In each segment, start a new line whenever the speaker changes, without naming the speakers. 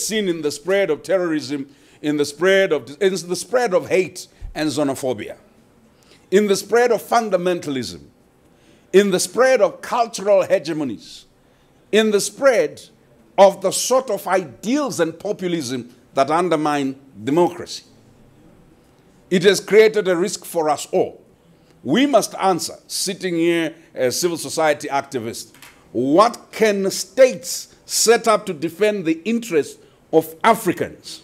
seen in the spread of terrorism, in the spread of hate and xenophobia, in the spread of fundamentalism, in the spread of cultural hegemonies, in the spread of the sort of ideals and populism that undermine democracy. It has created a risk for us all. We must answer, sitting here as civil society activists, what can states set up to defend the interests of Africans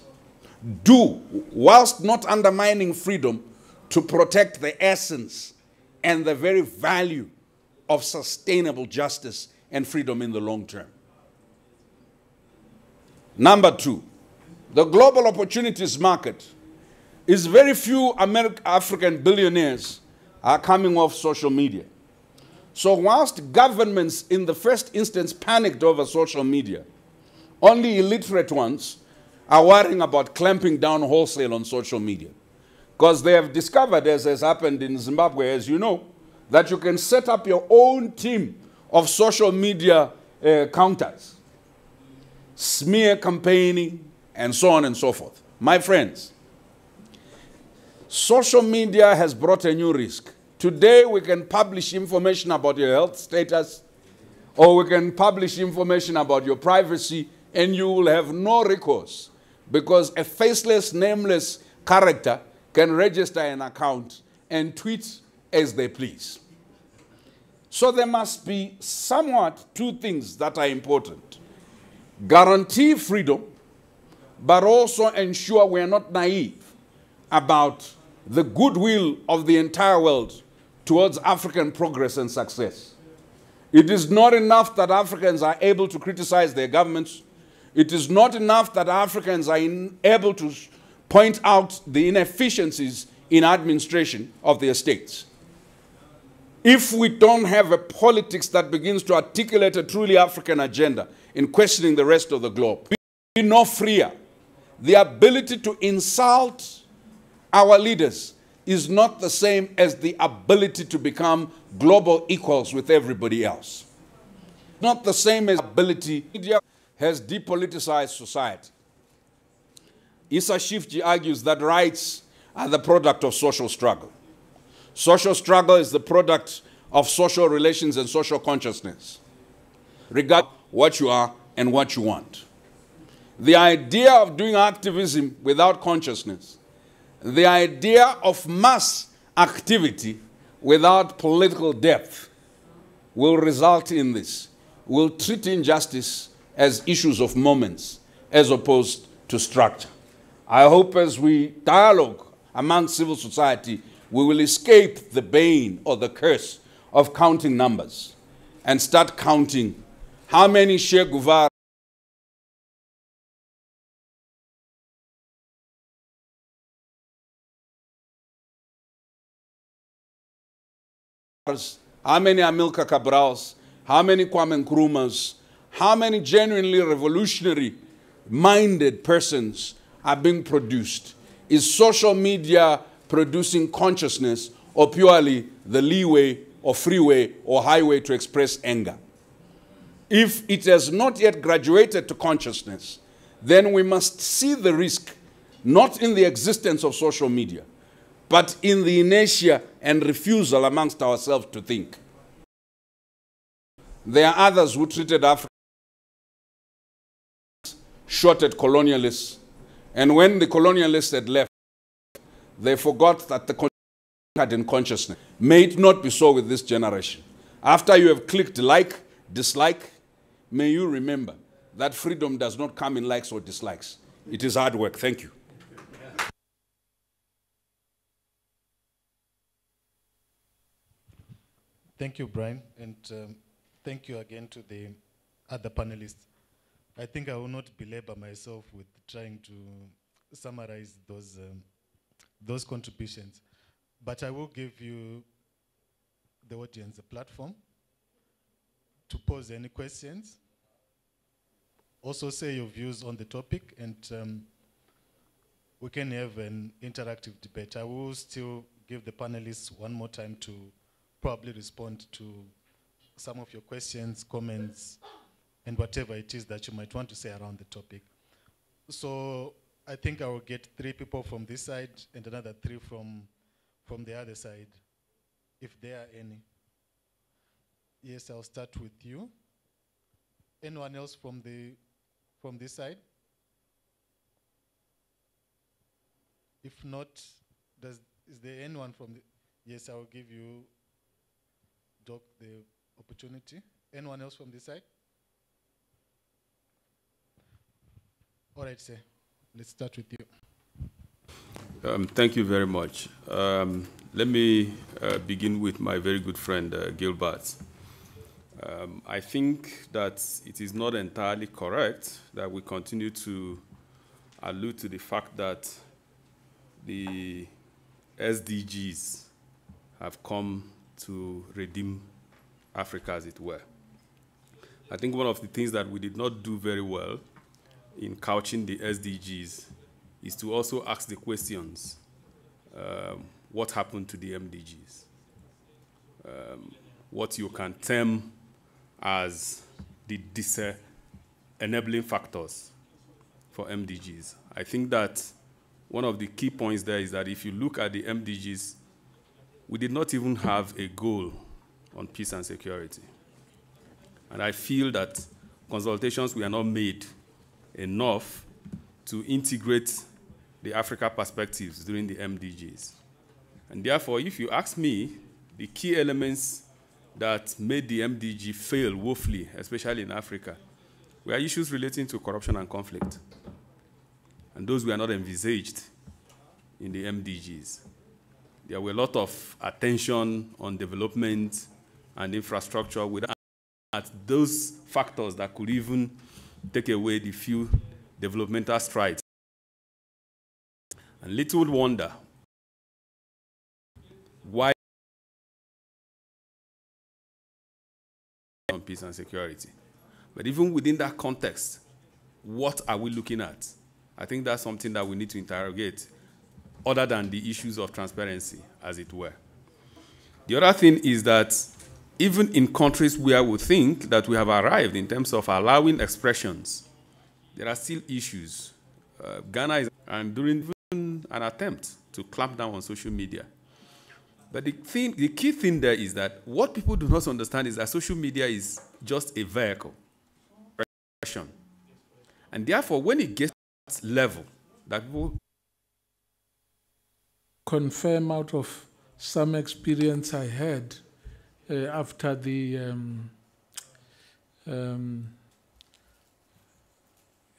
do, whilst not undermining freedom, to protect the essence and the very value of sustainable justice and freedom in the long term? Number two, the global opportunities market is very few African billionaires are coming off social media. So whilst governments in the first instance panicked over social media, only illiterate ones are worrying about clamping down wholesale on social media. Because they have discovered, as has happened in Zimbabwe, as you know, that you can set up your own team of social media counters, smear campaigning, and so on and so forth. My friends, social media has brought a new risk. Today, we can publish information about your health status, or we can publish information about your privacy, and you will have no recourse, because a faceless, nameless character can register an account and tweet as they please. So there must be somewhat two things that are important. Guarantee freedom, but also ensure we are not naive about the goodwill of the entire world towards African progress and success. It is not enough that Africans are able to criticize their governments. It is not enough that Africans are able to point out the inefficiencies in administration of their states. If we don't have a politics that begins to articulate a truly African agenda in questioning the rest of the globe, we no freer. The ability to insult our leaders is not the same as the ability to become global equals with everybody else. Not the same as ability. Media has depoliticized society. Issa Shifji argues that rights are the product of social struggle. Social struggle is the product of social relations and social consciousness, regardless of what you are and what you want. The idea of doing activism without consciousness, the idea of mass activity without political depth will result in this. Will treat injustice as issues of moments as opposed to structure. I hope as we dialogue among civil society, we will escape the bane or the curse of counting numbers and start counting how many Che Guevara, how many Amilcar Cabrals, how many Kwame Nkrumahs, how many genuinely revolutionary-minded persons are being produced. Is social media producing consciousness, or purely the leeway or freeway or highway to express anger? If it has not yet graduated to consciousness, then we must see the risk not in the existence of social media, but in the inertia and refusal amongst ourselves to think. There are others who treated Africa shot at colonialists, and when the colonialists had left, they forgot that the had in consciousness. May it not be so with this generation. After you have clicked like, dislike, may you remember that freedom does not come in likes or dislikes. It is hard work. Thank you.
Thank you, Brian, and thank you again to the other panelists. I think I will not belabor myself with trying to summarize those contributions, but I will give you, the audience, a platform to pose any questions. Also say your views on the topic, and we can have an interactive debate. I will still give the panelists one more time to probably respond to some of your questions, comments, and whatever it is that you might want to say around the topic. So I think I will get 3 people from this side and another 3 from the other side, if there are any. Yes, I'll start with you. Anyone else from this side? If not, is there anyone from the... Yes, I will give you, Doc, the opportunity. Anyone else from this side? All right, sir. Let's start with you.
Thank you very much. Let me begin with my very good friend, Gilbert. I think that it is not entirely correct that we continue to allude to the fact that the SDGs have come to redeem Africa, as it were. I think one of the things that we did not do very well in couching the SDGs is to also ask the questions, what happened to the MDGs? What you can term as the enabling factors for MDGs. I think that one of the key points there is that if you look at the MDGs, we did not even have a goal on peace and security. And I feel that consultations were not made enough to integrate the Africa perspectives during the MDGs. And therefore, if you ask me, the key elements that made the MDG fail woefully, especially in Africa, were issues relating to corruption and conflict. And those were not envisaged in the MDGs. There were a lot of attention on development and infrastructure without those factors that could even take away the few developmental strides. And little wonder why on peace and security. But even within that context, what are we looking at? I think that's something that we need to interrogate, other than the issues of transparency, as it were. The other thing is that even in countries where we think that we have arrived in terms of allowing expressions, there are still issues. Ghana is doing an attempt to clamp down on social media. But the key thing there is that what people do not understand is that social media is just a vehicle. And therefore, when it gets to that level, that people
confirm out of some experience I had after the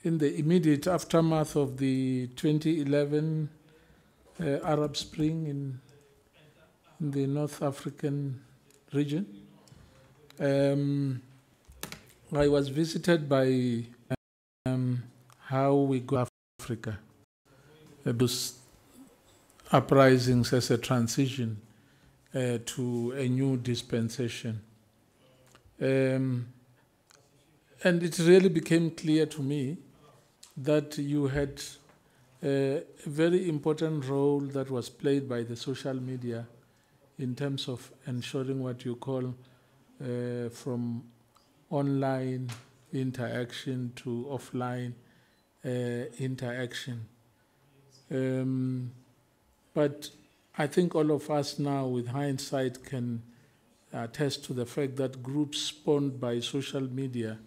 in the immediate aftermath of the 2011 Arab Spring in the North African region. I was visited by how we go Africa. Those uprisings as a transition to a new dispensation. And it really became clear to me that you had a very important role that was played by the social media in terms of ensuring what you call from online interaction to offline interaction. But I think all of us now, with hindsight, can attest to the fact that groups spawned by social media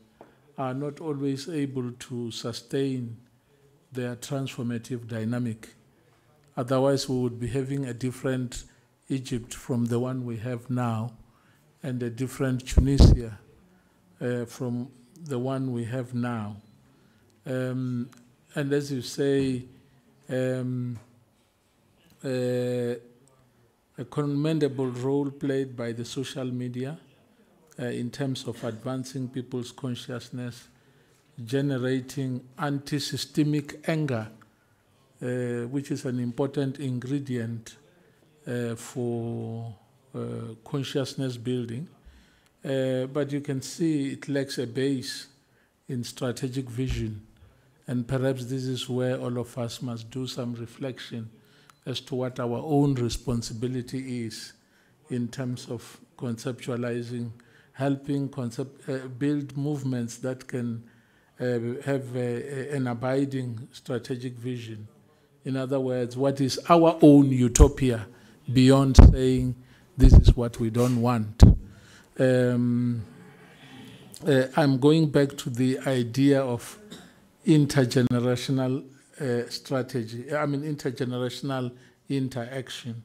are not always able to sustain their transformative dynamic. Otherwise, we would be having a different Egypt from the one we have now, and a different Tunisia from the one we have now. And as you say, a commendable role played by the social media in terms of advancing people's consciousness, generating anti-systemic anger, which is an important ingredient for consciousness building. But you can see it lacks a base in strategic vision. And perhaps this is where all of us must do some reflection as to what our own responsibility is in terms of conceptualizing, helping build movements that can have an abiding strategic vision. In other words, what is our own utopia beyond saying this is what we don't want? I'm going back to the idea of intergenerational strategy, intergenerational interaction,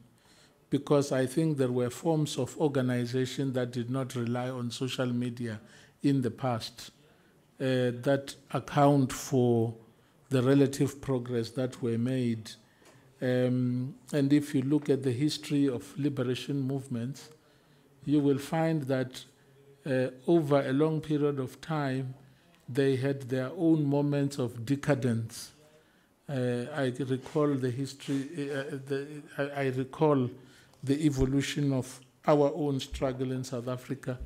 because I think there were forms of organization that did not rely on social media in the past that account for the relative progress that were made. And if you look at the history of liberation movements, you will find that over a long period of time, they had their own moments of decadence. I recall the history, I recall the evolution of our own struggle in South Africa.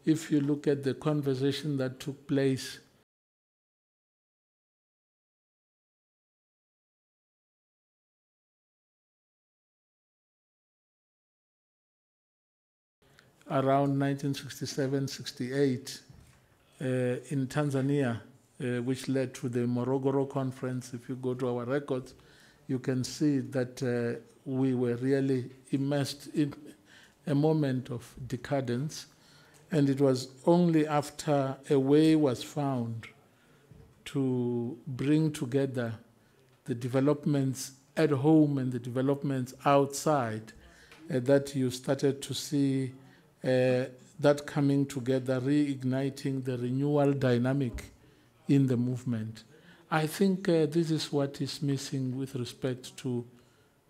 If you look at the conversation that took place around 1967-68 in Tanzania, which led to the Morogoro Conference. If you go to our records, you can see that we were really immersed in a moment of decadence, and it was only after a way was found to bring together the developments at home and the developments outside that you started to see that coming together, reigniting the renewal dynamic in the movement. I think this is what is missing with respect to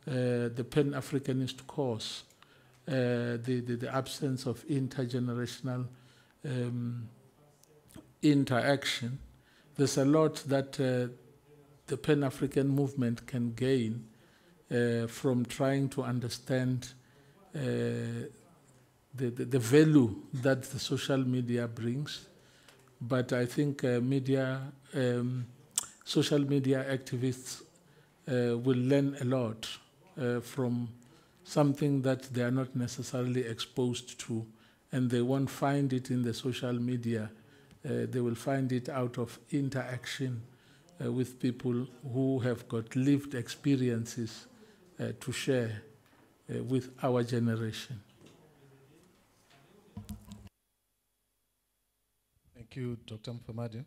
the Pan-Africanist cause, the absence of intergenerational interaction. There's a lot that the Pan-African movement can gain from trying to understand the value that the social media brings. But I think social media activists will learn a lot from something that they are not necessarily exposed to, and they won't find it in the social media. They will find it out of interaction with people who have got lived experiences to share with our generation.
Thank you, Dr. Mfamade.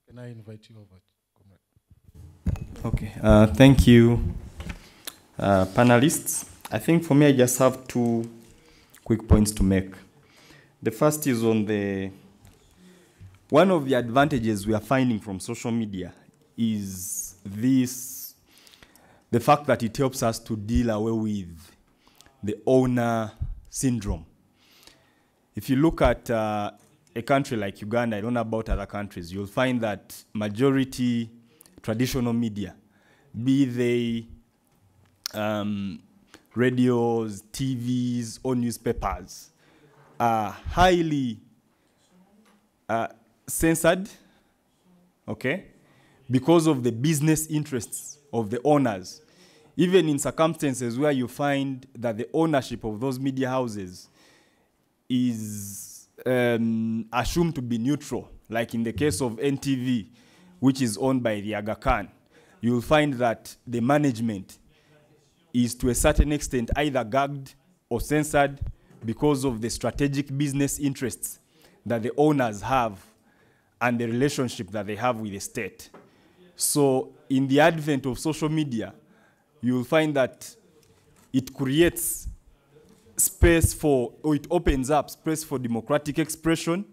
Can I invite you over?
Okay, thank you, panelists. I think for me, I just have two quick points to make. The first is on one of the advantages we are finding from social media is the fact that it helps us to deal away with the owner syndrome. If you look at a country like Uganda, I don't know about other countries, you'll find that majority traditional media, be they radios, TVs, or newspapers, are highly censored, okay, because of the business interests of the owners. Even in circumstances where you find that the ownership of those media houses is assumed to be neutral, like in the case of NTV, which is owned by the Aga Khan, you'll find that the management is to a certain extent either gagged or censored because of the strategic business interests that the owners have and the relationship that they have with the state. So in the advent of social media, you'll find that it creates space for, or it opens up space for democratic expression,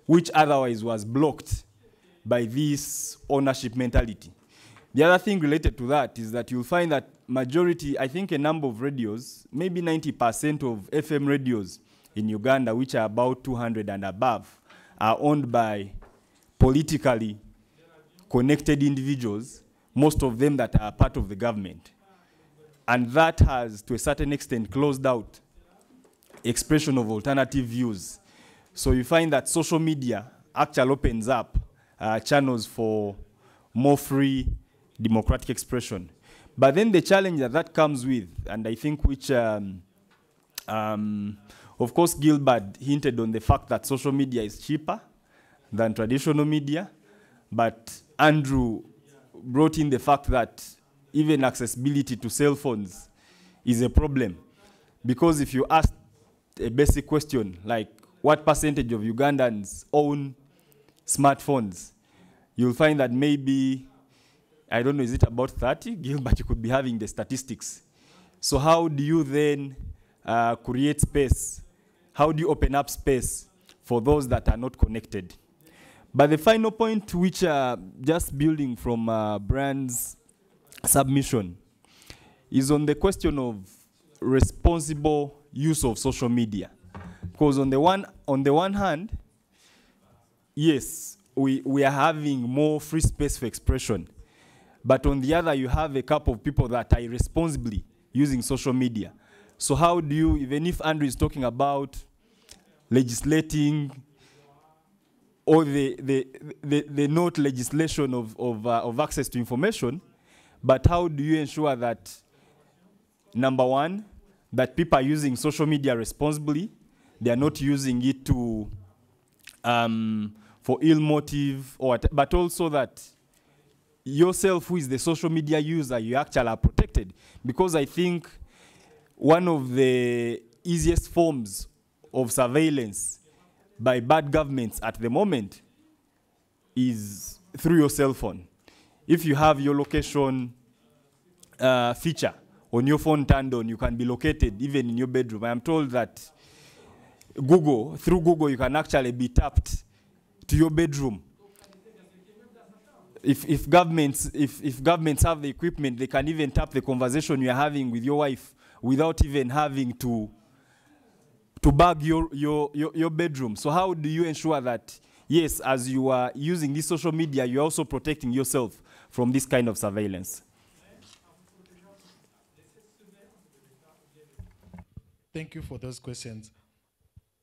which otherwise was blocked by this ownership mentality. The other thing related to that is that you'll find that majority, I think a number of radios, maybe 90% of FM radios in Uganda, which are about 200 and above, are owned by politically connected individuals, most of them that are part of the government. And that has, to a certain extent, closed out expression of alternative views. So you find that social media actually opens up channels for more free democratic expression. But then the challenge that comes with, and I think which, of course, Gilbert hinted on the fact that social media is cheaper than traditional media. But Andrew brought in the fact that even accessibility to cell phones is a problem. Because if you ask a basic question, like what percentage of Ugandans own smartphones, you'll find that maybe, I don't know, is it about 30? But you could be having the statistics. So how do you then create space? How do you open up space for those that are not connected? But the final point, which just building from Brian's submission, is on the question of responsible use of social media. Because on the one hand, yes, we are having more free space for expression. But on the other, you have a couple of people that are irresponsibly using social media. So how do you, even if Andrew is talking about legislating or the not legislation of access to information, but how do you ensure that, number one, that people are using social media responsibly, they are not using it to for ill motive, but also that yourself, who is the social media user, you actually are protected. Because I think one of the easiest forms of surveillance by bad governments at the moment is through your cell phone. If you have your location feature on your phone turned on, you can be located even in your bedroom. I am told that through Google, you can actually be tapped to your bedroom. If governments have the equipment, they can even tap the conversation you're having with your wife without even having to bug your bedroom. So how do you ensure that, yes, as you are using this social media, you're also protecting yourself from this kind of surveillance?
Thank you for those questions.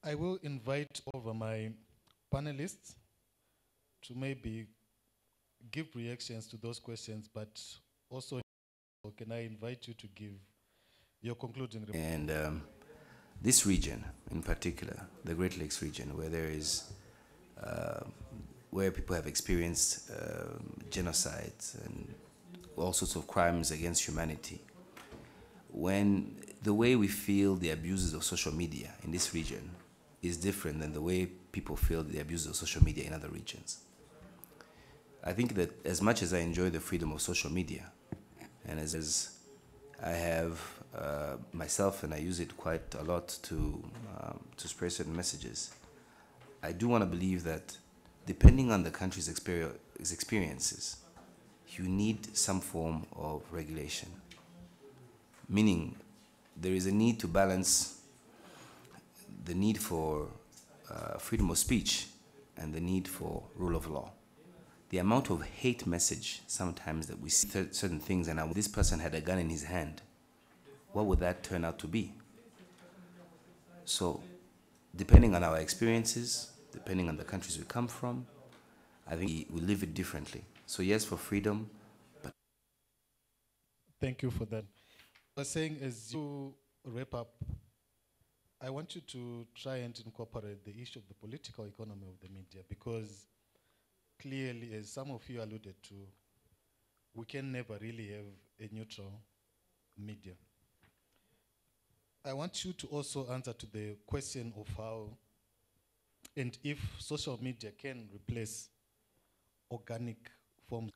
I will invite over my panelists to maybe give reactions to those questions, but also can I invite you to give your concluding remarks?
And this region in particular, the Great Lakes region, where there is, where people have experienced genocides and all sorts of crimes against humanity, when the way we feel the abuses of social media in this region is different than the way people feel the abuses of social media in other regions. I think that as much as I enjoy the freedom of social media, and as I have myself, and I use it quite a lot to spread certain messages, I do want to believe that depending on the country's experiences, you need some form of regulation. Meaning, there is a need to balance the need for freedom of speech and the need for rule of law. The amount of hate message sometimes that we see certain things, and this person had a gun in his hand, what would that turn out to be? So, depending on our experiences, depending on the countries we come from, I think we live it differently. So yes, for freedom, but...
Thank you for that. I was saying, as you wrap up, I want you to try and incorporate the issue of the political economy of the media, because clearly, as some of you alluded to, we can never really have a neutral media. I want you to also answer to the question of how and if social media can replace organic forms.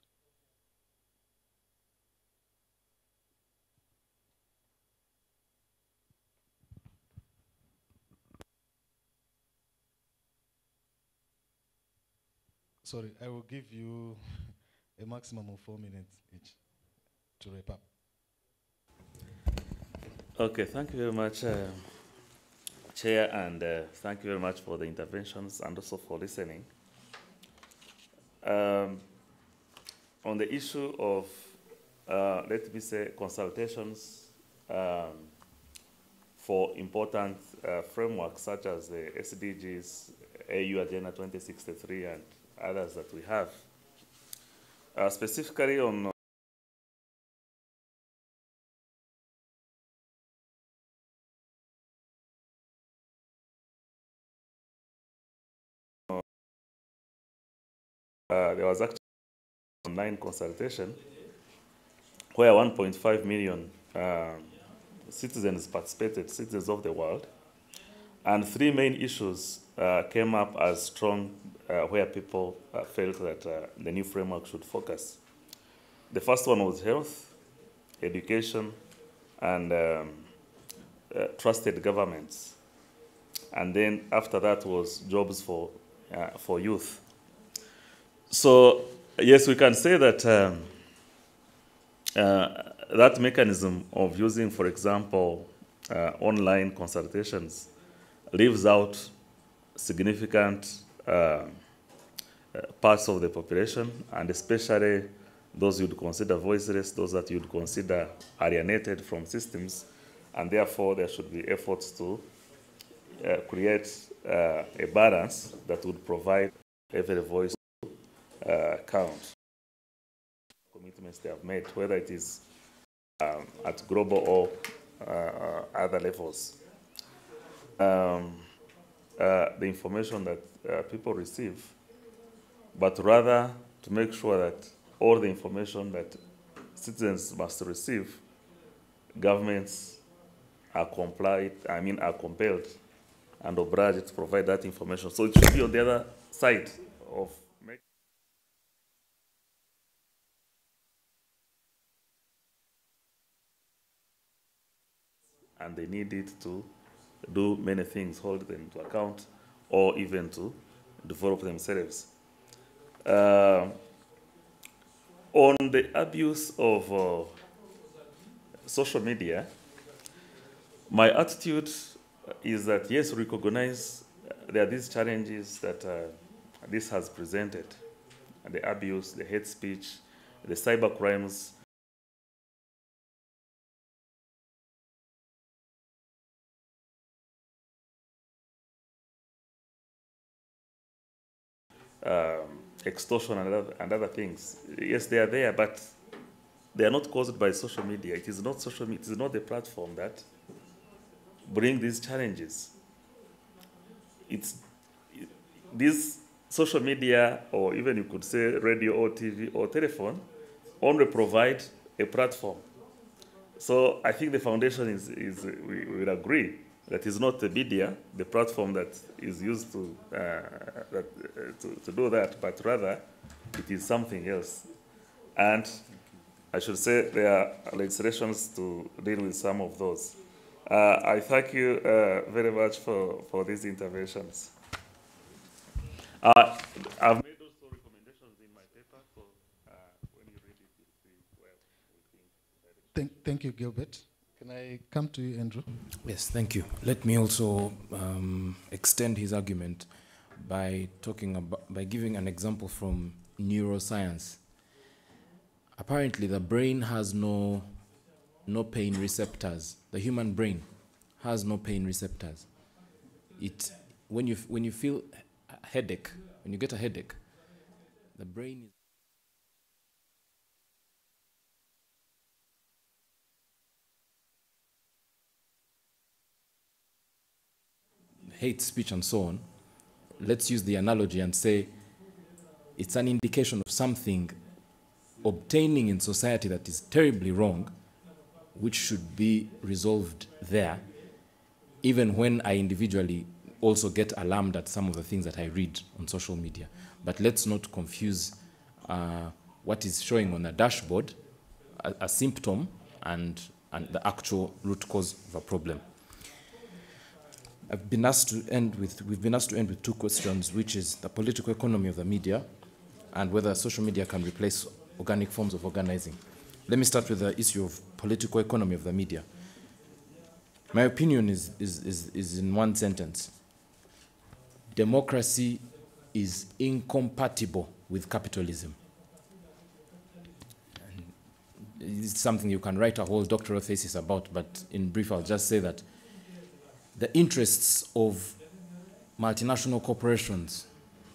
Sorry, I will give you a maximum of 4 minutes each to wrap up.
Okay, thank you very much, Chair, and thank you very much for the interventions and also for listening. On the issue of, let me say, consultations for important frameworks such as the SDGs, AU Agenda 2063, and others that we have, specifically on there was actually online consultation where 1.5 million citizens participated, citizens of the world, and three main issues came up as strong where people felt that the new framework should focus. The first one was health, education, and trusted governments. And then after that was jobs for youth. So yes, we can say that that mechanism of using, for example, online consultations leaves out significant parts of the population, and especially those you'd consider voiceless, those that you'd consider alienated from systems, and therefore there should be efforts to create a balance that would provide every voice count. Commitments they have made, whether it is at global or other levels. The information that people receive, but rather to make sure that all the information that citizens must receive, governments are compelled and obliged to provide that information. So it should be on the other side of making. And they need it to do many things, hold them into account, or even to develop themselves. On the abuse of social media, my attitude is that, yes, recognize there are these challenges that this has presented, the abuse, the hate speech, the cyber crimes. Extortion and other things. Yes, they are there, but they are not caused by social media. It is not social media. It is not the platform that bring these challenges. These social media, or even you could say radio or TV or telephone, only provide a platform. So I think the foundation we will agree that is not the media, the platform that is used to do that, but rather it is something else. And I should say there are legislations to deal with some of those. I thank you very much for these interventions. I've made those recommendations in my paper, so when you read it, you'll see where we think.
Thank you, Gilbert. Can I come to you, Andrew?
Yes, thank you. Let me also extend his argument by giving an example from neuroscience. Apparently, the brain has no pain receptors. The human brain has no pain receptors. When you feel a headache, when you get a headache, the brain is hate speech and so on. Let's use the analogy and say it's an indication of something obtaining in society that is terribly wrong, which should be resolved there, even when I individually also get alarmed at some of the things that I read on social media. But let's not confuse what is showing on a dashboard, a symptom, and the actual root cause of a problem. We've been asked to end with two questions, which is the political economy of the media and whether social media can replace organic forms of organizing. Let me start with the issue of political economy of the media. My opinion is in one sentence. Democracy is incompatible with capitalism. And it's something you can write a whole doctoral thesis about, but in brief, I'll just say that the interests of multinational corporations,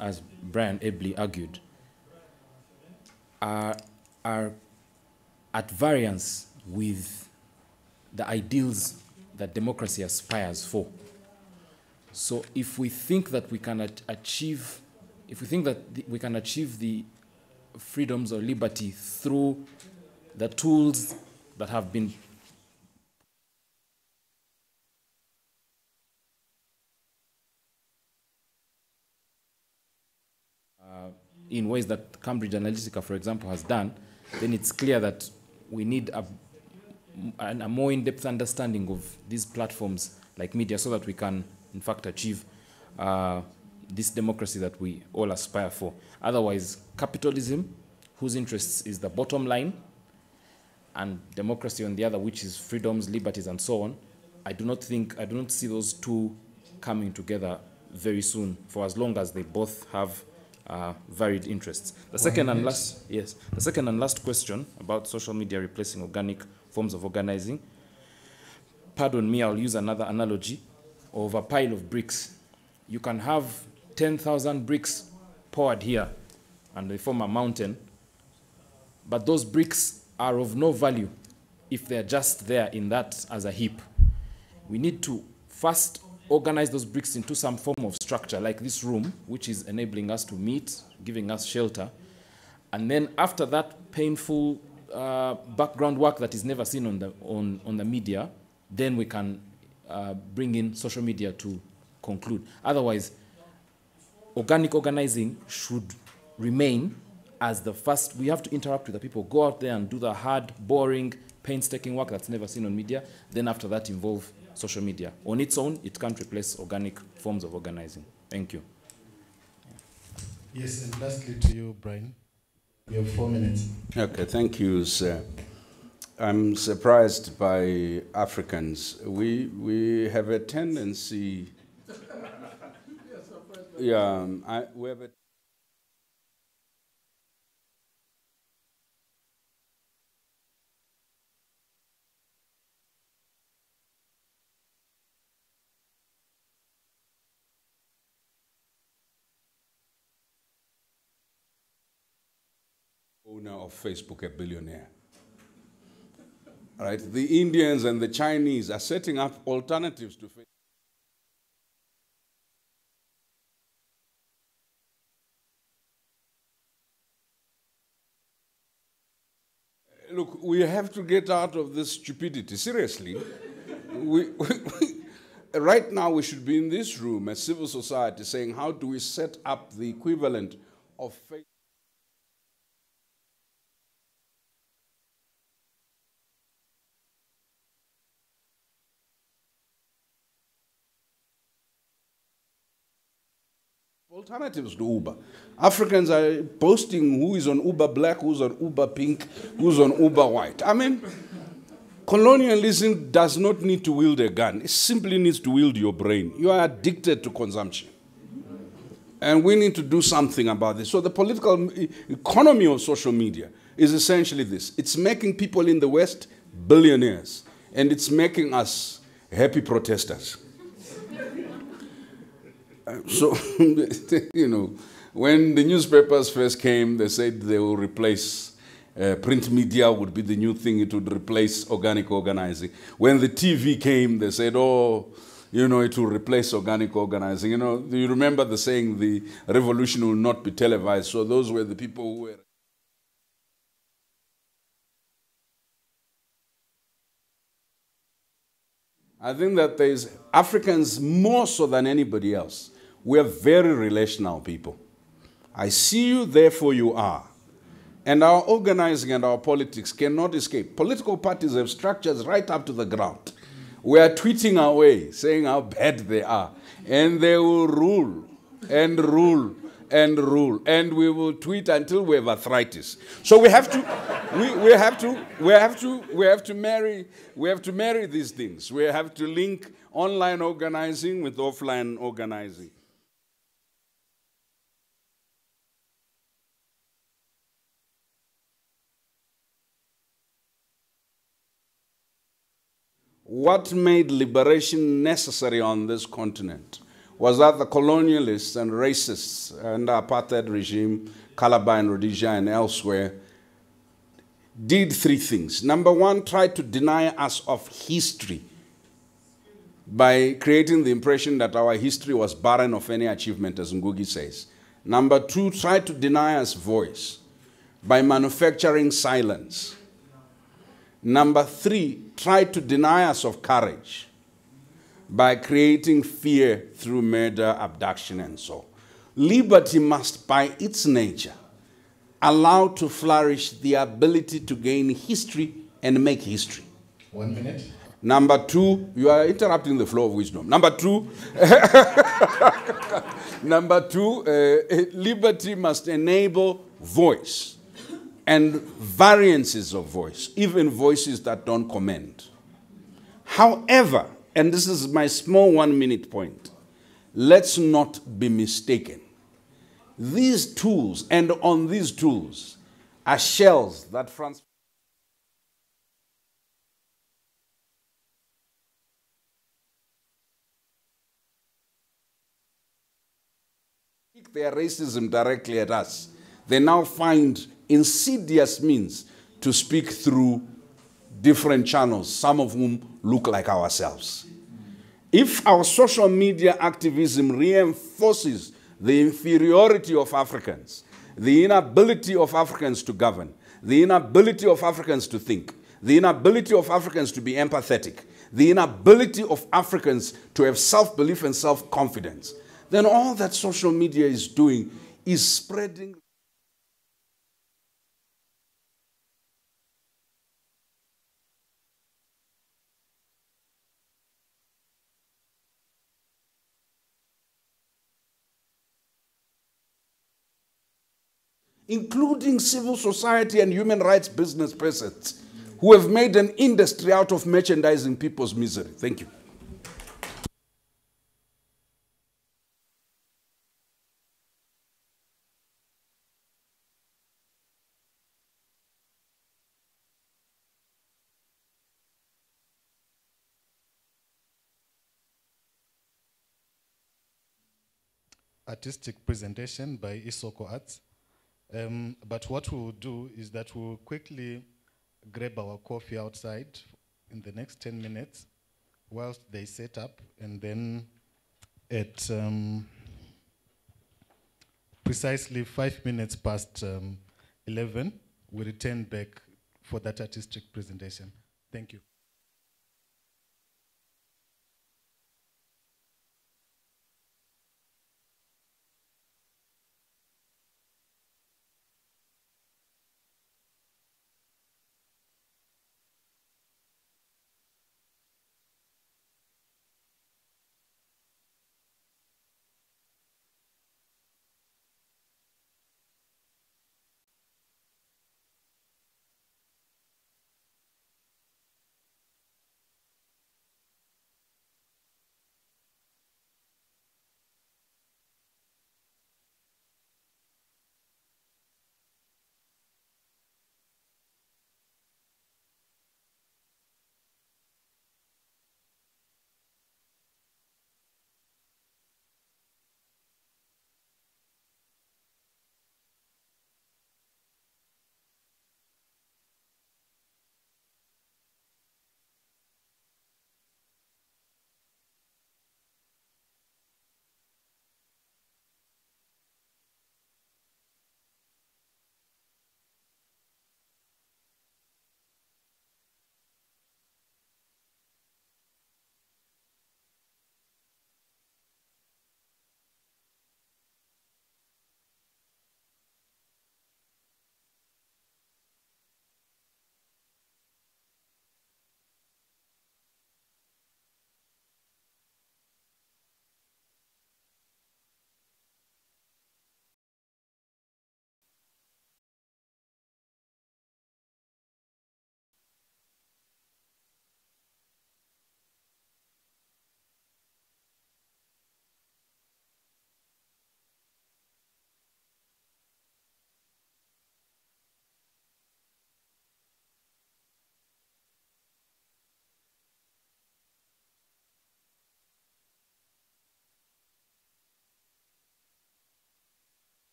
as Brian ably argued, are at variance with the ideals that democracy aspires for. So if we think that we can achieve if we think that we can achieve the freedoms or liberty through the tools that have been in ways that Cambridge Analytica, for example, has done, then it's clear that we need a more in-depth understanding of these platforms like media so that we can, in fact, achieve this democracy that we all aspire for. Otherwise, capitalism, whose interests is the bottom line, and democracy on the other, which is freedoms, liberties, and so on, I do not see those two coming together very soon, for as long as they both have varied interests. The second and last question about social media replacing organic forms of organizing. Pardon me, I'll use another analogy of a pile of bricks. You can have 10,000 bricks poured here, and they form a mountain, but those bricks are of no value if they're just there in that as a heap. We need to first organize those bricks into some form of structure, like this room, which is enabling us to meet, giving us shelter. And then after that painful background work that is never seen on the media, then we can bring in social media to conclude. Otherwise, organic organizing should remain as the first. We have to interact with the people, go out there and do the hard, boring, painstaking work that's never seen on media. Then after that, involve social media. On its own, it can't replace organic forms of organizing. Thank you.
Yes, and lastly to you, Brian. You have 4 minutes.
Okay, thank you, sir. I'm surprised by Africans. We have a tendency. We have a owner of Facebook, a billionaire. Right? The Indians and the Chinese are setting up alternatives to Facebook. Look, we have to get out of this stupidity. Seriously. Right now, we should be in this room as civil society saying, how do we set up the equivalent of Facebook? Alternatives to Uber. Africans are posting who is on Uber Black, who's on Uber Pink, who's on Uber White. I mean, colonialism does not need to wield a gun. It simply needs to wield your brain. You are addicted to consumption. And we need to do something about this. So the political economy of social media is essentially this. It's making people in the West billionaires, and it's making us happy protesters. So, you know, when the newspapers first came, they said they will replace, print media would be the new thing, it would replace organic organizing. When the TV came, they said, oh, you know, it will replace organic organizing. You know, do you remember the saying, the revolution will not be televised? So those were the people who were... I think that there's Africans more so than anybody else. We are very relational people. I see you, therefore you are. And our organizing and our politics cannot escape. Political parties have structures right up to the ground. We are tweeting our way, saying how bad they are. And they will rule and rule and rule. And we will tweet until we have arthritis. So we have to marry these things. We have to link online organizing with offline organizing. What made liberation necessary on this continent was that the colonialists and racists and the apartheid regime, Calabar and Rhodesia and elsewhere, did three things. Number one, tried to deny us of history by creating the impression that our history was barren of any achievement, as Ngugi says. Number two, try to deny us voice by manufacturing silence. Number three, try to deny us of courage by creating fear through murder, abduction, and so on. Liberty must, by its nature, allow to flourish the ability to gain history and make history.
1 minute.
Number two, you are interrupting the flow of wisdom. Number two, liberty must enable voice and variances of voice, even voices that don't comment. However, and this is my small 1 minute point, let's not be mistaken. These tools, and on these tools, are shells that France their racism directly at us. They now find insidious means to speak through different channels, some of whom look like ourselves. If our social media activism reinforces the inferiority of Africans, the inability of Africans to govern, the inability of Africans to think, the inability of Africans to be empathetic, the inability of Africans to have self-belief and self-confidence, then all that social media is doing is spreading including civil society and human rights business persons who have made an industry out of merchandising people's misery. Thank you.
Artistic presentation by Isoko Arts. But what we'll do is that we'll quickly grab our coffee outside in the next 10 minutes whilst they set up, and then at precisely 5 minutes past 11, we return back for that artistic presentation. Thank you.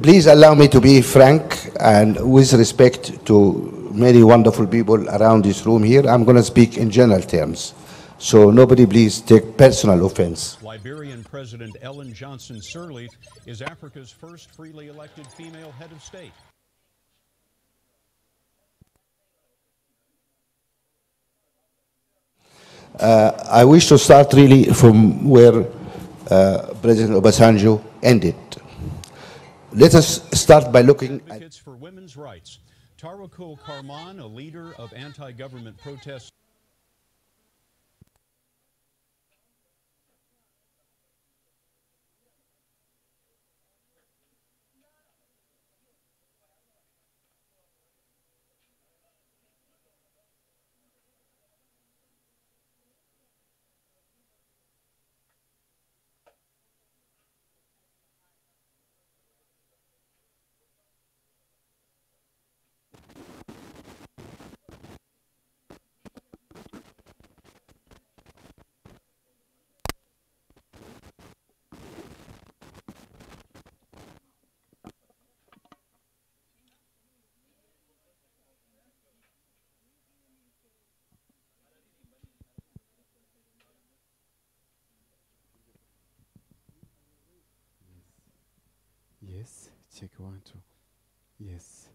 Please allow me to be frank and with respect to many wonderful people around this room here. I'm going to speak in general terms. So nobody please take personal offense.
Liberian President Ellen Johnson Sirleaf is Africa's first freely elected female head of state.
I wish to start really from where President Obasanjo ended. Let us start by looking at
Advocates for women's rights. Tarako Karman, a leader of anti-government protests.
Yes, check 1, 2. Yes.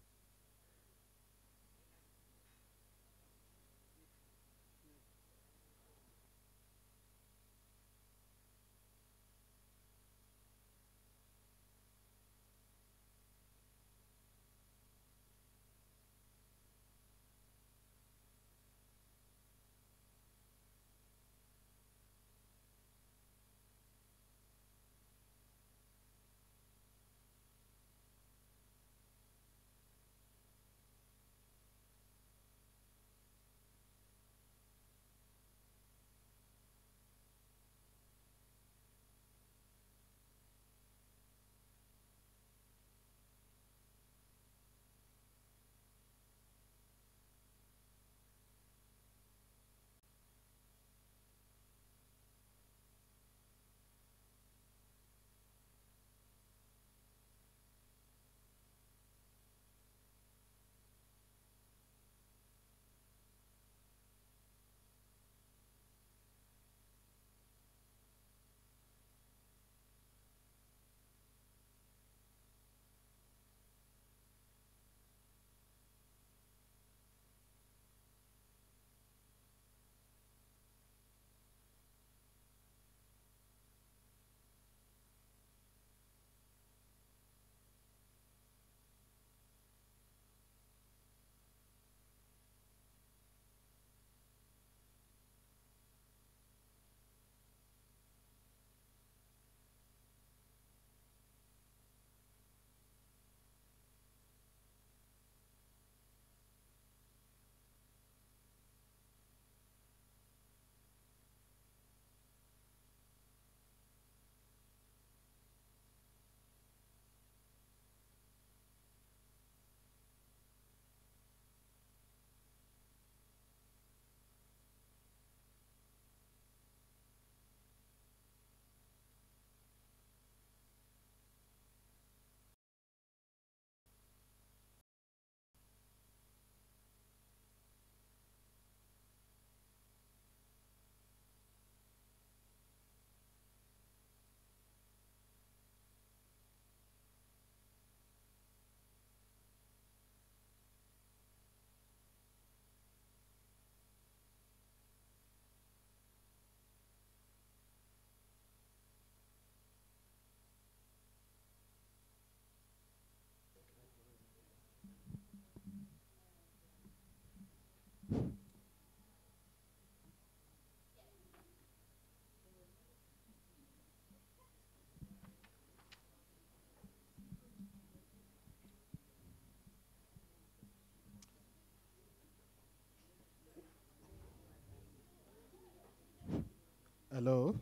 Hello.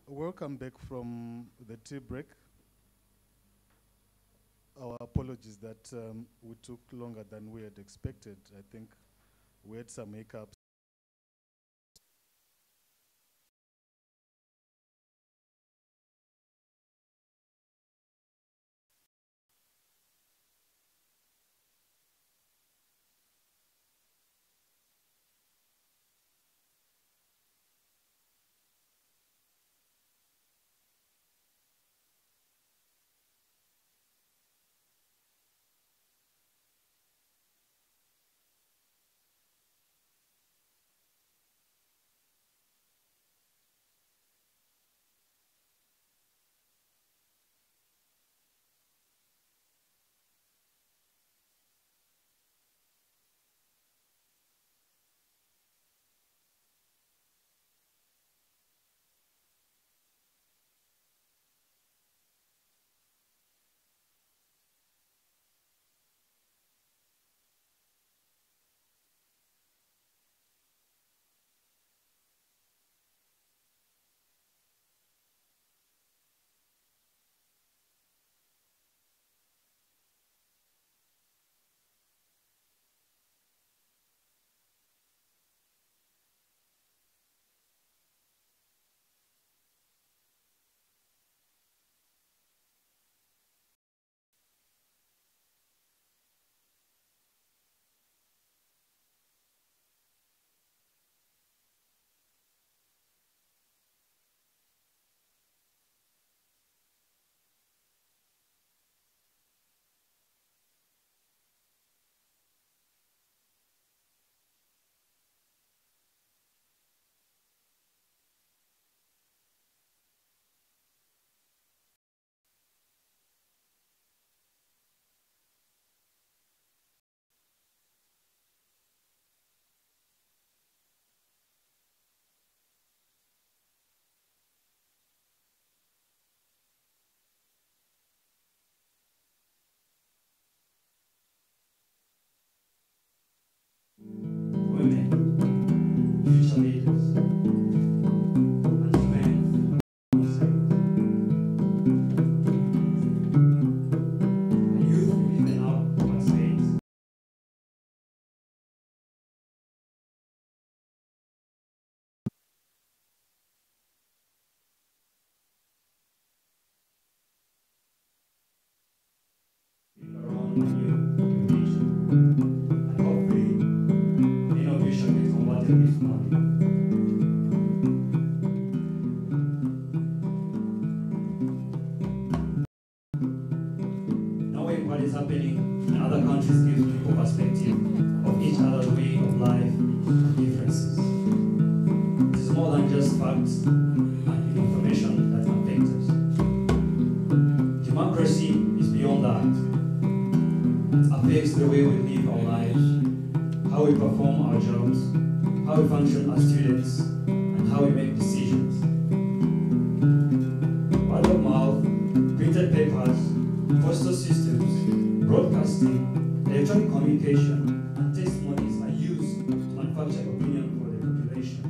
Welcome back from the tea break. Our apologies that we took longer than we had expected. I think we had some hiccups.
leaders. And to men, I say, a youth given up on faith. Around my new vision, and hopefully innovation gets converted with money. Knowing what is happening in other countries gives people perspective of each other's way of life and differences. It is more than just facts and information that affect us. Democracy is beyond that. It affects the way we live our lives, how we perform our jobs, how we function as students, and how we make decisions. Word of mouth, printed papers, postal systems, broadcasting, electronic communication, and testimonies are used to manufacture opinion for the population.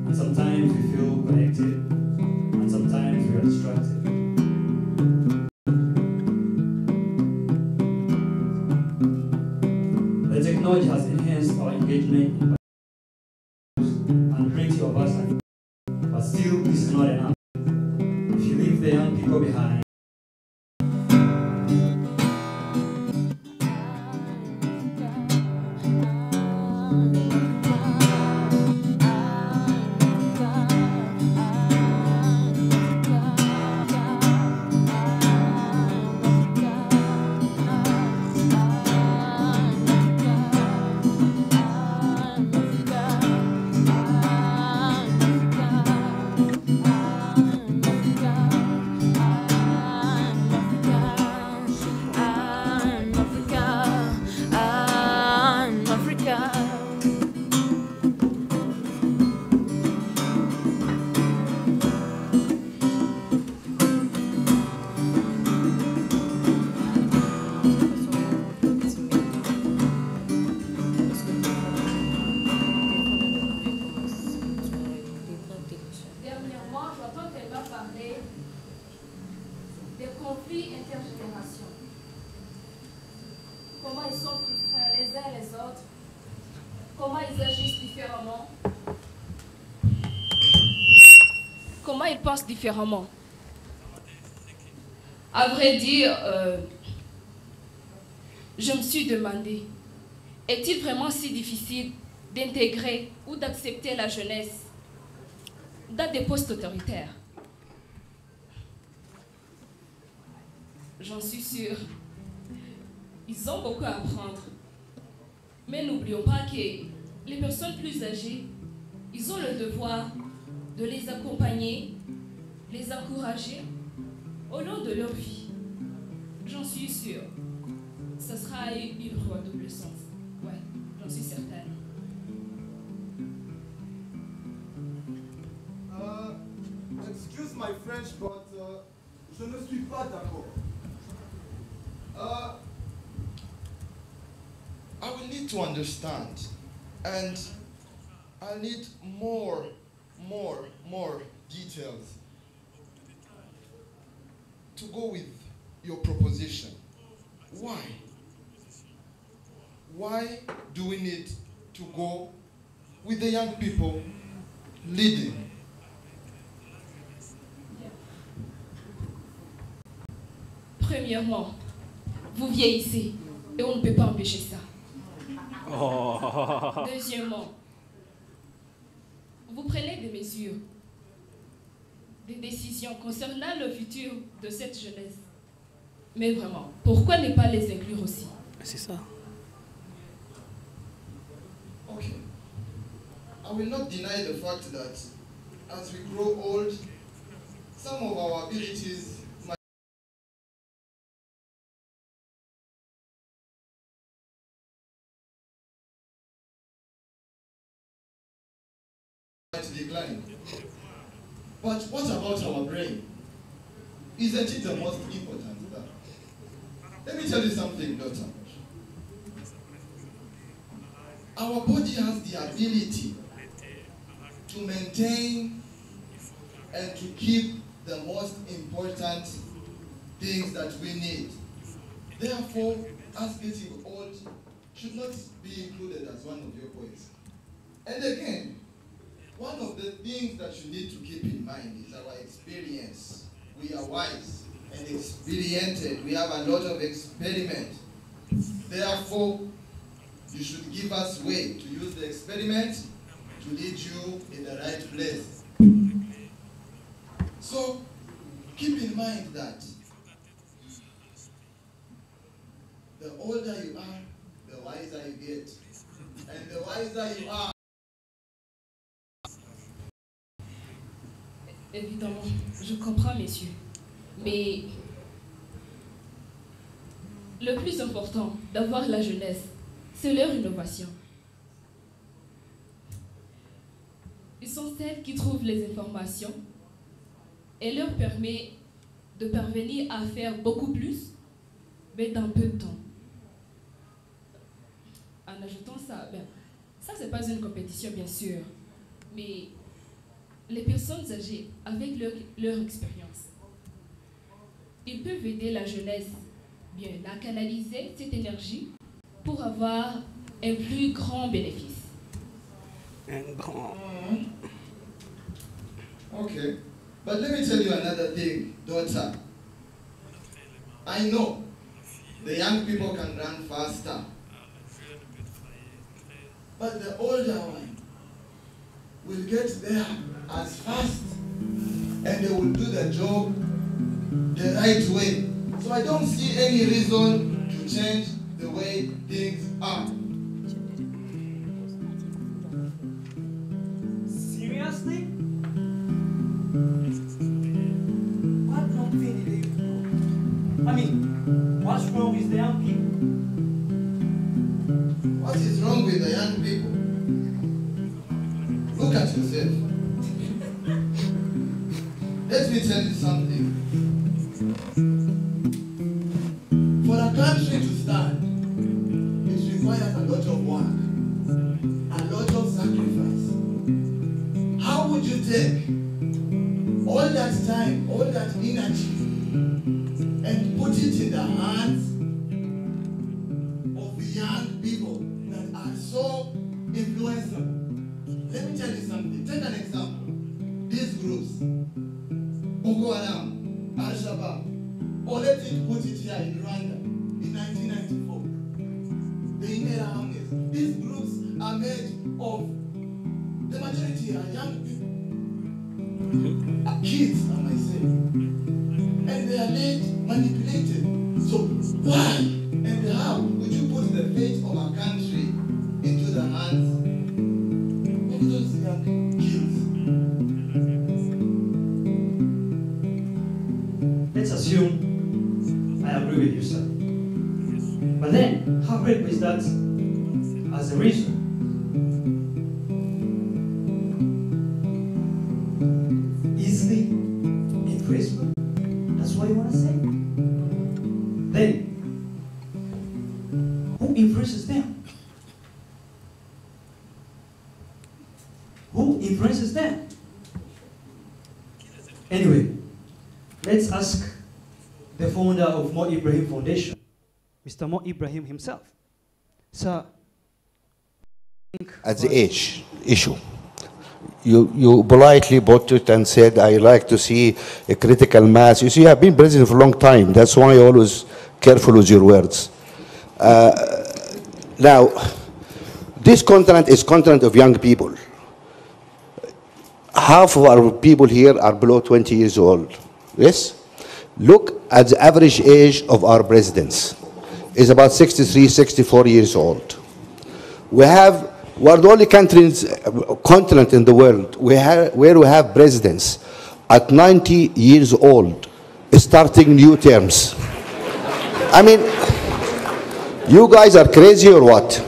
And sometimes we feel connected, and sometimes we are distracted. The technology has enhanced our engagement and plenty of us are, but still this is not enough. If you leave the young people behind,
des conflits intergénérations. Comment ils sont plus frères les uns les autres, comment ils agissent différemment, comment ils pensent différemment. À vrai dire, je me suis demandé, est-il vraiment si difficile d'intégrer ou d'accepter la jeunesse dans des postes autoritaires? J'en suis sûre. Ils ont beaucoup à apprendre. Mais n'oublions pas que les personnes plus âgées, ils ont le devoir de les accompagner, les encourager au long de leur vie. J'en suis sûre. Ça sera un livre à double sens. Ouais, j'en suis certaine.
Excuse my French, but je ne suis pas d'accord. I will need to understand, and I need more details to go with your proposition. Why? Why do we need to go with the young people leading?
Premièrement, vous vieillissez et on ne peut pas empêcher ça. Deuxièmement, vous prenez des mesures, des décisions concernant le futur de cette jeunesse. Mais vraiment, pourquoi ne pas les inclure aussi?
C'est ça.
Okay. I will not deny the fact that as we grow old, some of our abilities might decline. But what about our brain? Isn't it the most important thing? Let me tell you something, daughter. our body has the ability to maintain and to keep the most important things that we need. Therefore, us getting old should not be included as one of your points. And again, one of the things that you need to keep in mind is our experience. We are wise and experienced. We have a lot of experiment. Therefore, you should give us way to use the experiment to lead you in the right place. So, keep in mind that the older you are, the wiser you get. And the wiser you are.
Évidemment, je comprends, messieurs. Mais le plus important d'avoir la jeunesse, c'est leur innovation. Ils sont celles qui trouvent les informations et leur permet de parvenir à faire beaucoup plus, mais dans peu de temps. En ajoutant ça, ça c'est pas une compétition bien sûr, mais les personnes âgées, avec leur expérience, ils peuvent aider la jeunesse bien à canaliser cette énergie pour avoir un plus grand bénéfice.
Un grand. Okay, but let me tell you another thing, daughter. I know the young people can run faster, but the older one will get there as fast and they will do the job the right way. So I don't see any reason to change the way things are.
Seriously? What wrong thing did they do? I mean, what's wrong with the young people?
What is wrong with the young people? Look at yourself. Let me tell you something. For a country to stand, it requires a lot of work, a lot of sacrifice. How would you take all that time, all that energy, and put it in the hands of the young people that are so influenceable? Let me tell you something. Take an example. These groups, Boko Haram, Al-Shabaab, or let's put it here in Rwanda in 1994. The Inera Armies. These groups are made of, the majority are young people. Kids, I might say. And they are led, manipulated. So why and how would you put the fate of our country into the hands of those young kids?
Let's assume I agree with you, sir. But then, how great is that as a reason? Easily impressible? That's what you want to say? Then, who influences them? Who influences them? Anyway, let's ask the founder of Mo Ibrahim Foundation, Mr. Mo Ibrahim himself. Sir,
at the age issue, you politely brought it and said, I like to see a critical mass. You see, I've been president for a long time. That's why you're always careful with your words. Now, this continent is continent of young people. Half of our people here are below 20 years old. Yes? Look at the average age of our presidents. It's about 63, 64 years old. We're the only continent in the world where we have presidents at 90 years old starting new terms. I mean, you guys are crazy or what?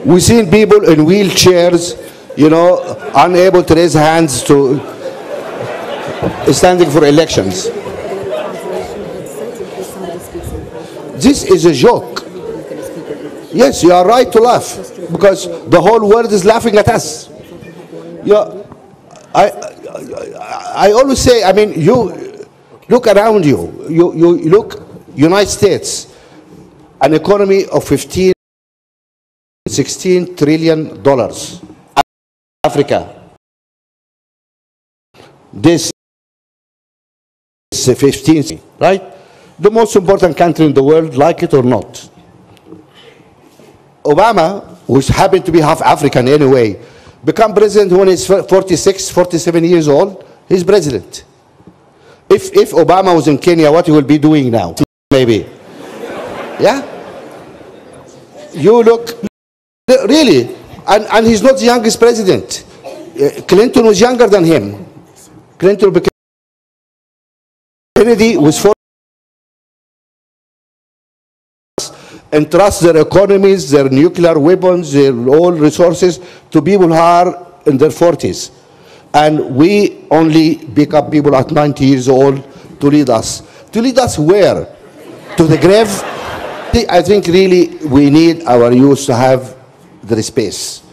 We've seen people in wheelchairs, you know, unable to raise hands to standing for elections. This is a joke. Yes, you are right to laugh, because the whole world is laughing at us. I always say, I mean, you look around you. You look, United States, an economy of 16 trillion dollars. Africa, this is 15, right? The most important country in the world, like it or not. Obama, who happened to be half African anyway, become president when he's 46, 47 years old. He's president. If Obama was in Kenya, what he will be doing now? Maybe. Yeah? You look, really, and he's not the youngest president. Clinton was younger than him. Clinton became, Kennedy was 40. Entrust their economies, their nuclear weapons, their oil resources to people who are in their 40s. And we only pick up people at 90 years old to lead us. To lead us where? To the grave? I think really we need our youth to have their space.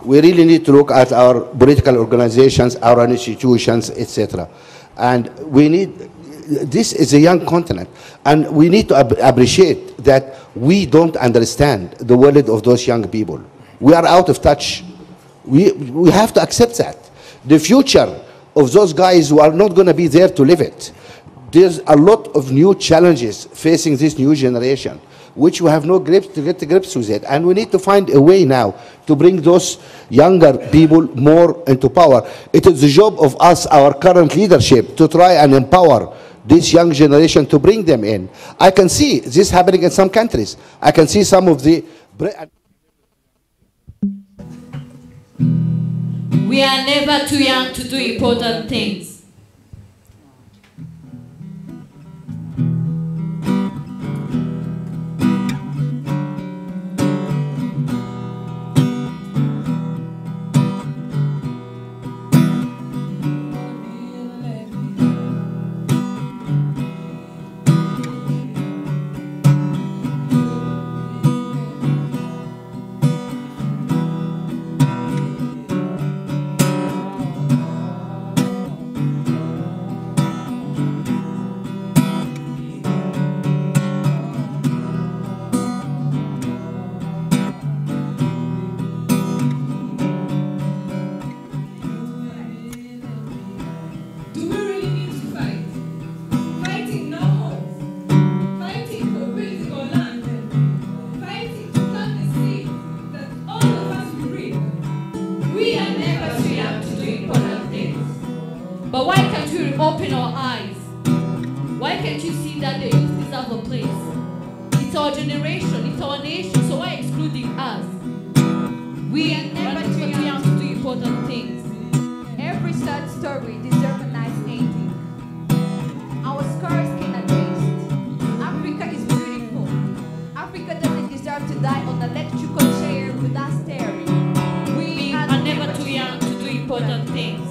We really need to look at our political organizations, our institutions, etc. And we need, this is a young continent, and we need to appreciate that we don't understand the world of those young people. We are out of touch. We have to accept that. The future of those guys who are not going to be there to live it. There's a lot of new challenges facing this new generation, which we have no grips to get to grips with it. And we need to find a way now to bring those younger people more into power. It is the job of us, our current leadership, to try and empower this young generation, to bring them in. I can see this happening in some countries. I can see some of the...
We are never too young to do important things. Open our eyes. Why can't you see that the youth deserve a place? It's our generation, it's our nation, so why excluding us? We are never too young to do important things.
Every sad story deserves a nice ending. Our scars cannot taste. Africa is beautiful. Africa doesn't deserve to die on an electrical chair with us staring.
We are never too young to do important things.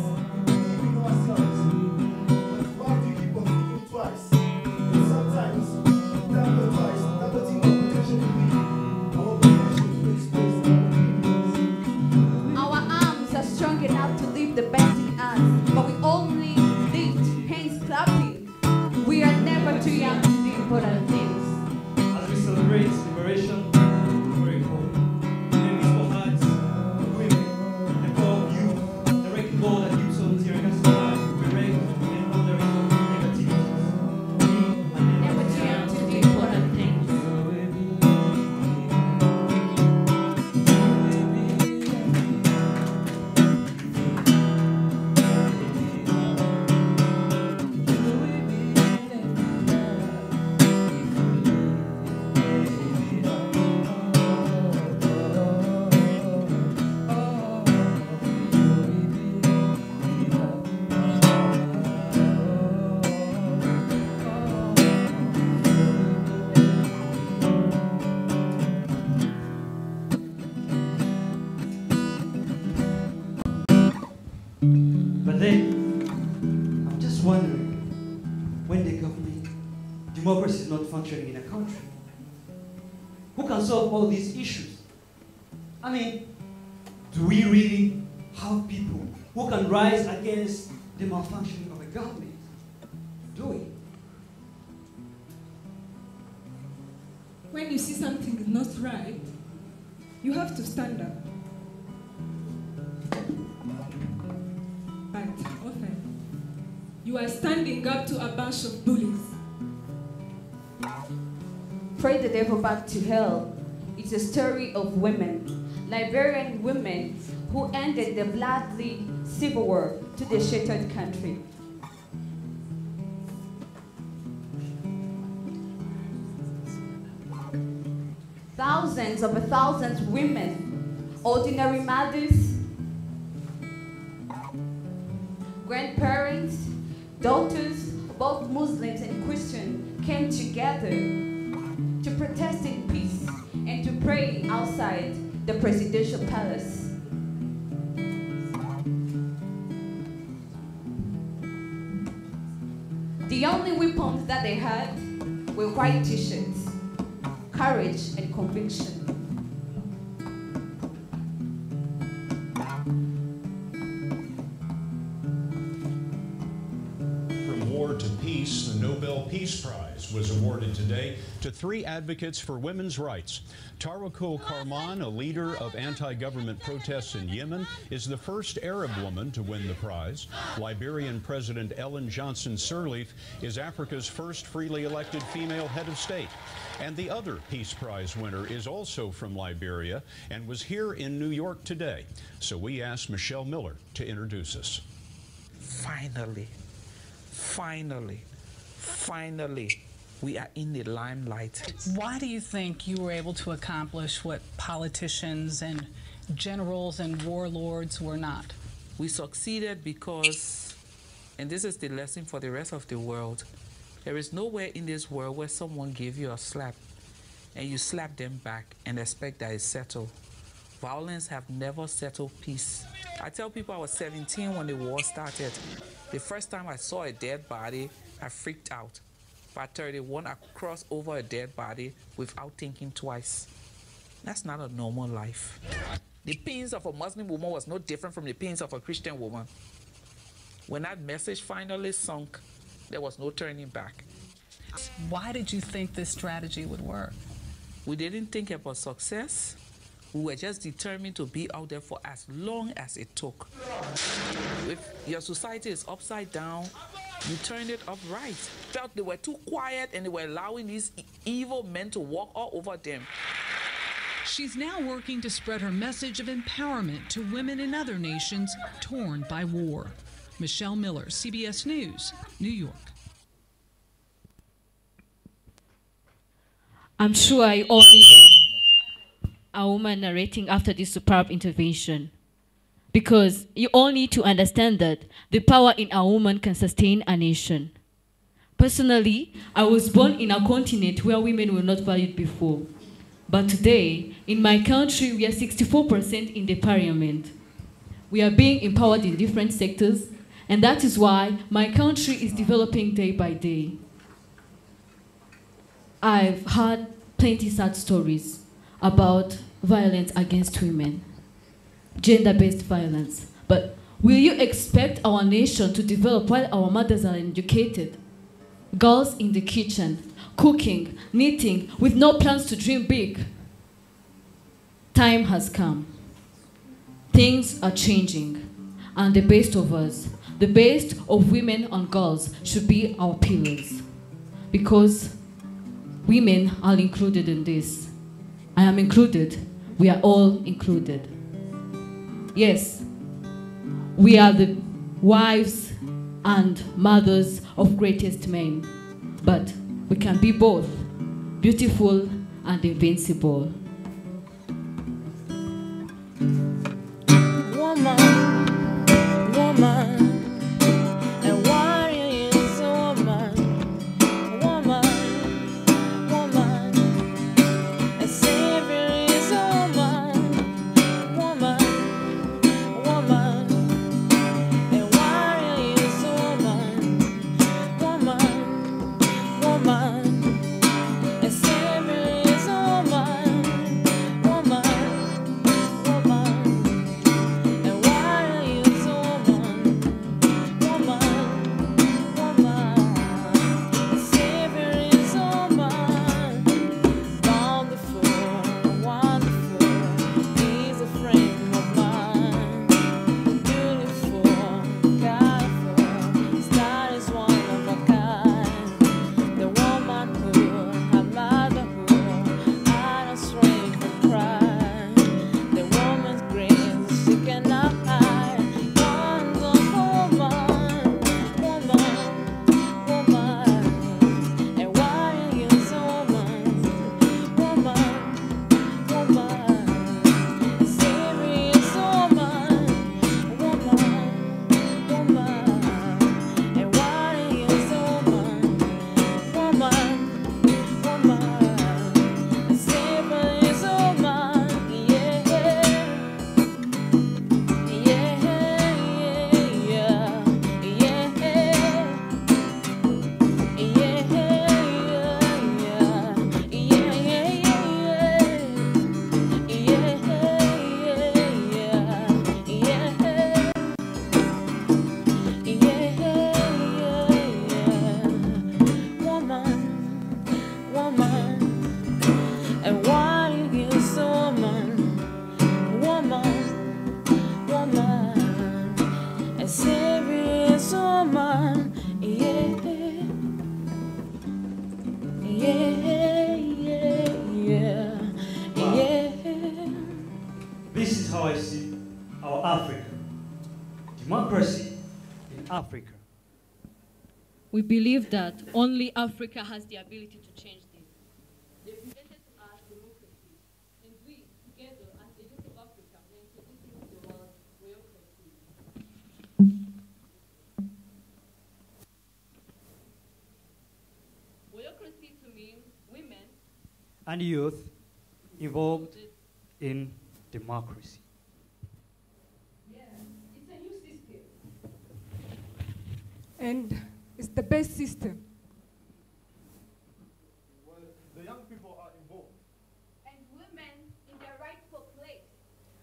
Democracy is not functioning in a country.
who can solve all these issues. I mean, do we really have people who can rise against the malfunctioning of a government? Do we?
When you see something is not right, you have to stand up. But often, you are standing up to a bunch of bullies.
Pray the Devil Back to Hell. It's a story of women, Liberian women who ended the bloody civil war to the shattered country. Thousands of women, ordinary mothers, grandparents, daughters, both Muslims and Christians, came together to protest in peace and to pray outside the presidential palace. The only weapons that they had were white t-shirts, courage and conviction.
From war to peace, the Nobel Peace Prize was awarded today to 3 advocates for women's rights. Tarako Karman, a leader of anti-government protests in Yemen, is the first Arab woman to win the prize. Liberian President Ellen Johnson Sirleaf is Africa's first freely elected female head of state. And the other Peace Prize winner is also from Liberia and was here in New York today. So we asked Michelle Miller to introduce us.
Finally, we are in the limelight.
Why do you think you were able to accomplish what politicians and generals and warlords were not?
We succeeded because, and this is the lesson for the rest of the world, there is nowhere in this world where someone gave you a slap and you slap them back and expect that it's settled. Violence have never settled peace. I tell people I was 17 when the war started. The first time I saw a dead body, I freaked out. By 31, I crossed over a dead body without thinking twice. That's not a normal life. The pains of a Muslim woman was no different from the pains of a Christian woman. When that message finally sunk, there was no turning back.
Why did you think this strategy would work?
We didn't think about success. We were just determined to be out there for as long as it took. If your society is upside down, you turn it upright. Felt they were too quiet and they were allowing these evil men to walk all over them.
She's now working to spread her message of empowerment to women in other nations torn by war. Michelle Miller, CBS News, New York.
I'm sure I all need a woman narrating after this superb intervention, because you all need to understand that the power in a woman can sustain a nation. Personally, I was born in a continent where women were not valued before. But today, in my country, we are 64% in the parliament. We are being empowered in different sectors, and that is why my country is developing day by day. I've heard plenty sad stories about violence against women, gender-based violence. But will you expect our nation to develop while our mothers are uneducated? Girls in the kitchen, cooking, knitting, with no plans to dream big. Time has come. Things are changing. And the best of us, the best of women and girls should be our pillars. Because women are included in this. I am included. We are all included. Yes, we are the wives and mothers of greatest men, but we can be both beautiful and invincible.
Woman, woman, and warrior is a woman, woman, woman, and savior is a woman, woman, woman, and warrior is a woman, woman, woman, and savior is a woman.
this is how I see our Africa. Democracy in Africa.
We believe that only Africa has the ability to change this. They presented to us democracy, and we, together as the youth of Africa, are introducing to the world democracy. Democracy to mean women
And youth involved in democracy.
Yeah, it's a new system. And it's the best system.
Well, the young people are involved.
And women in their rightful place.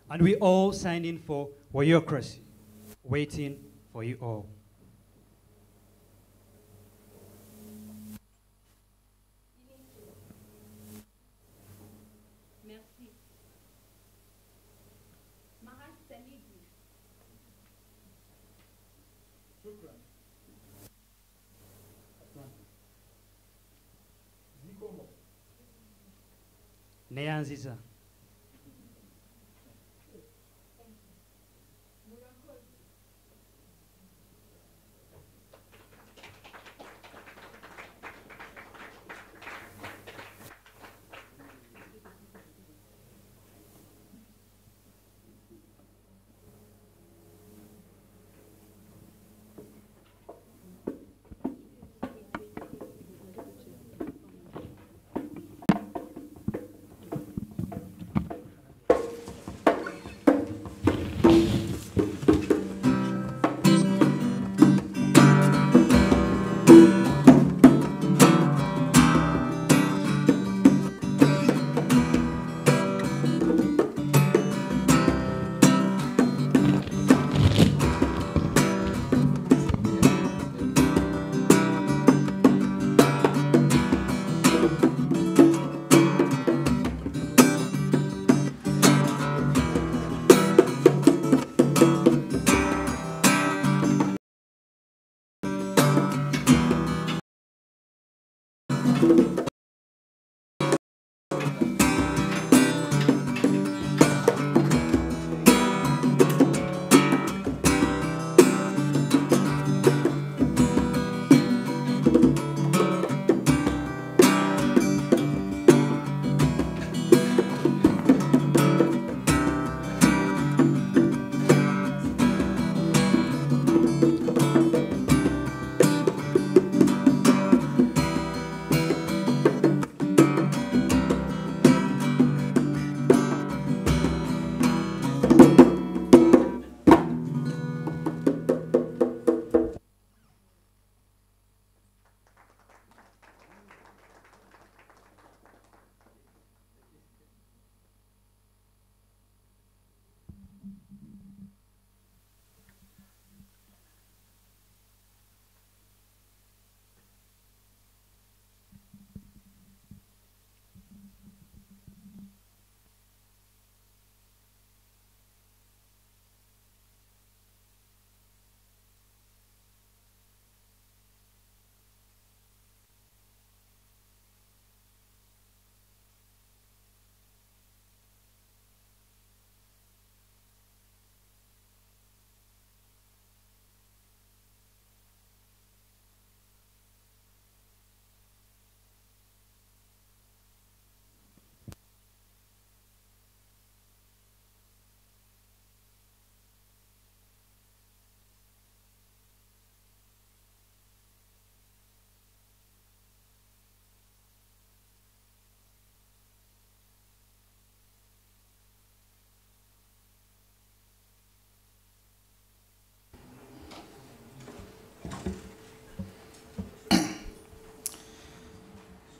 And we all signed in for Warriocracy, waiting for you all.
Merci.
Neanziza.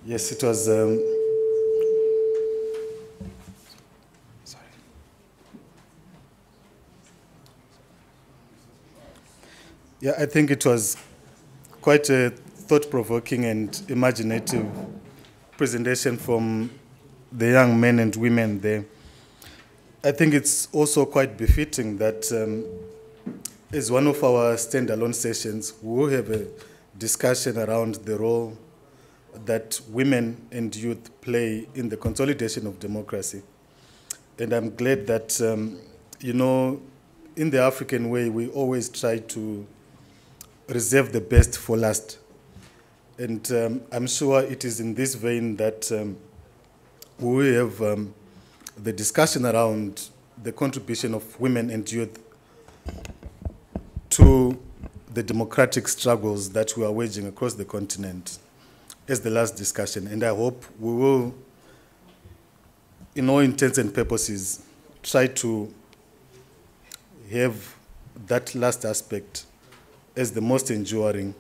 Yes, it was. Sorry. Yeah, I think it was quite a thought-provoking and imaginative presentation from the young men and women there. I think it's also quite befitting that as one of our standalone sessions, we will have a discussion around the role that women and youth play in the consolidation of democracy. And I'm glad that, you know, in the African way, we always try to reserve the best for last. And I'm sure it is in this vein that we will have the discussion around the contribution of women and youth to the democratic struggles that we are waging across the continent as the last discussion. And I hope we will, in all intents and purposes, try to have that last aspect as the most enduring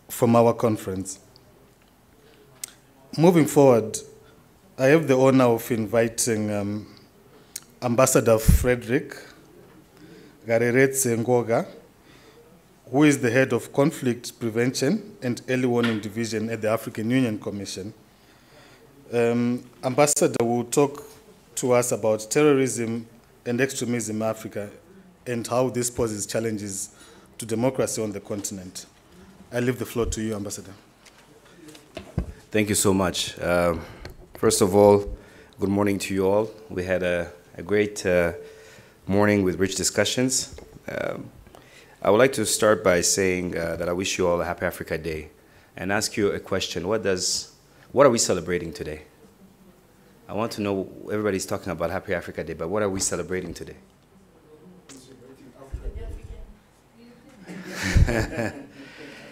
from our conference. Moving forward, I have the honor of inviting Ambassador Frederick Gareretse Ngoga, who is the head of Conflict Prevention and Early Warning Division at the African Union Commission. Ambassador will talk to us about terrorism and extremism in Africa and how this poses challenges to democracy on the continent. I leave the floor to you, Ambassador.
Thank you so much. First of all, good morning to you all. We had a great morning with rich discussions. I would like to start by saying that I wish you all a happy Africa Day and ask you a question. What are we celebrating today? I want to know, everybody's talking about Happy Africa Day, but what are we celebrating today?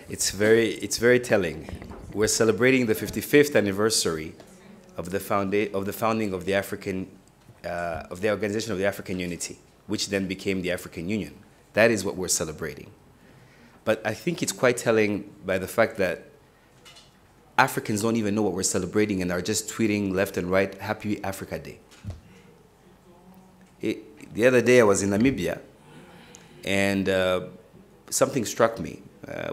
It's very telling. We're celebrating the 55th anniversary of the founding of the Organization of the African Unity, which then became the African Union. That is what we're celebrating. But I think it's quite telling by the fact that Africans don't even know what we're celebrating and are just tweeting left and right, Happy Africa Day. The other day I was in Namibia and something struck me.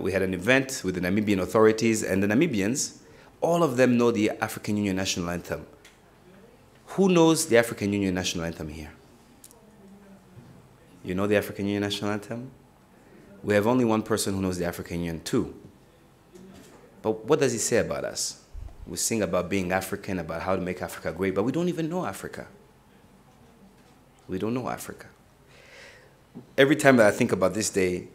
We had an event with the Namibian authorities, and the Namibians, all of them know the African Union National Anthem. Who knows the African Union National Anthem here? You know the African Union National Anthem? We have only one person who knows the African Union too. But what does it say about us? We sing about being African, about how to make Africa great, but we don't even know Africa. We don't know Africa. Every time that I think about this day,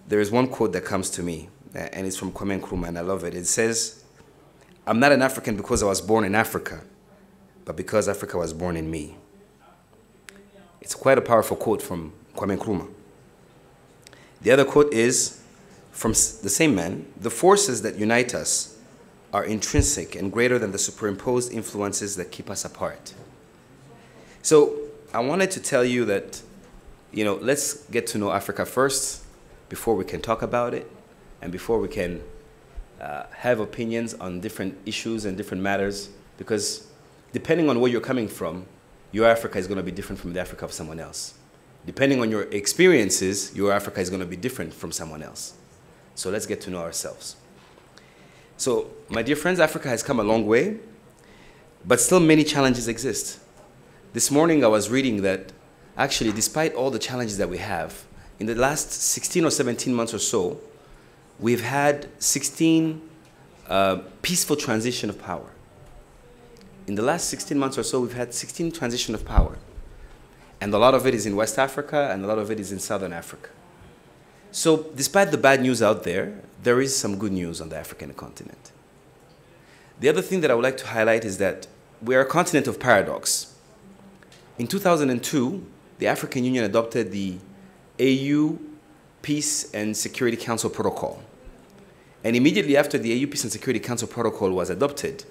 there is one quote that comes to me, and it's from Kwame Nkrumah, and I love it. It says, "I'm not an African because I was born in Africa, but because Africa was born in me." It's quite a powerful quote from Kwame Nkrumah. The other quote is from the same man: "The forces that unite us are intrinsic and greater than the superimposed influences that keep us apart." So I wanted to tell you that, you know, let's get to know Africa first before we can talk about it and before we can have opinions on different issues and different matters, because depending on where you're coming from, your Africa is going to be different from the Africa of someone else. Depending on your experiences, your Africa is going to be different from someone else. So let's get to know ourselves. So, my dear friends, Africa has come a long way, but still many challenges exist. This morning I was reading that actually, despite all the challenges that we have, in the last 16 or 17 months or so, we've had 16 peaceful transition of power. In the last 16 months or so, we've had 16 transition of power. And a lot of it is in West Africa, and a lot of it is in Southern Africa. So despite the bad news out there, there is some good news on the African continent. The other thing that I would like to highlight is that we are a continent of paradox. In 2002, the African Union adopted the AU Peace and Security Council Protocol. And immediately after the AU Peace and Security Council Protocol was adopted,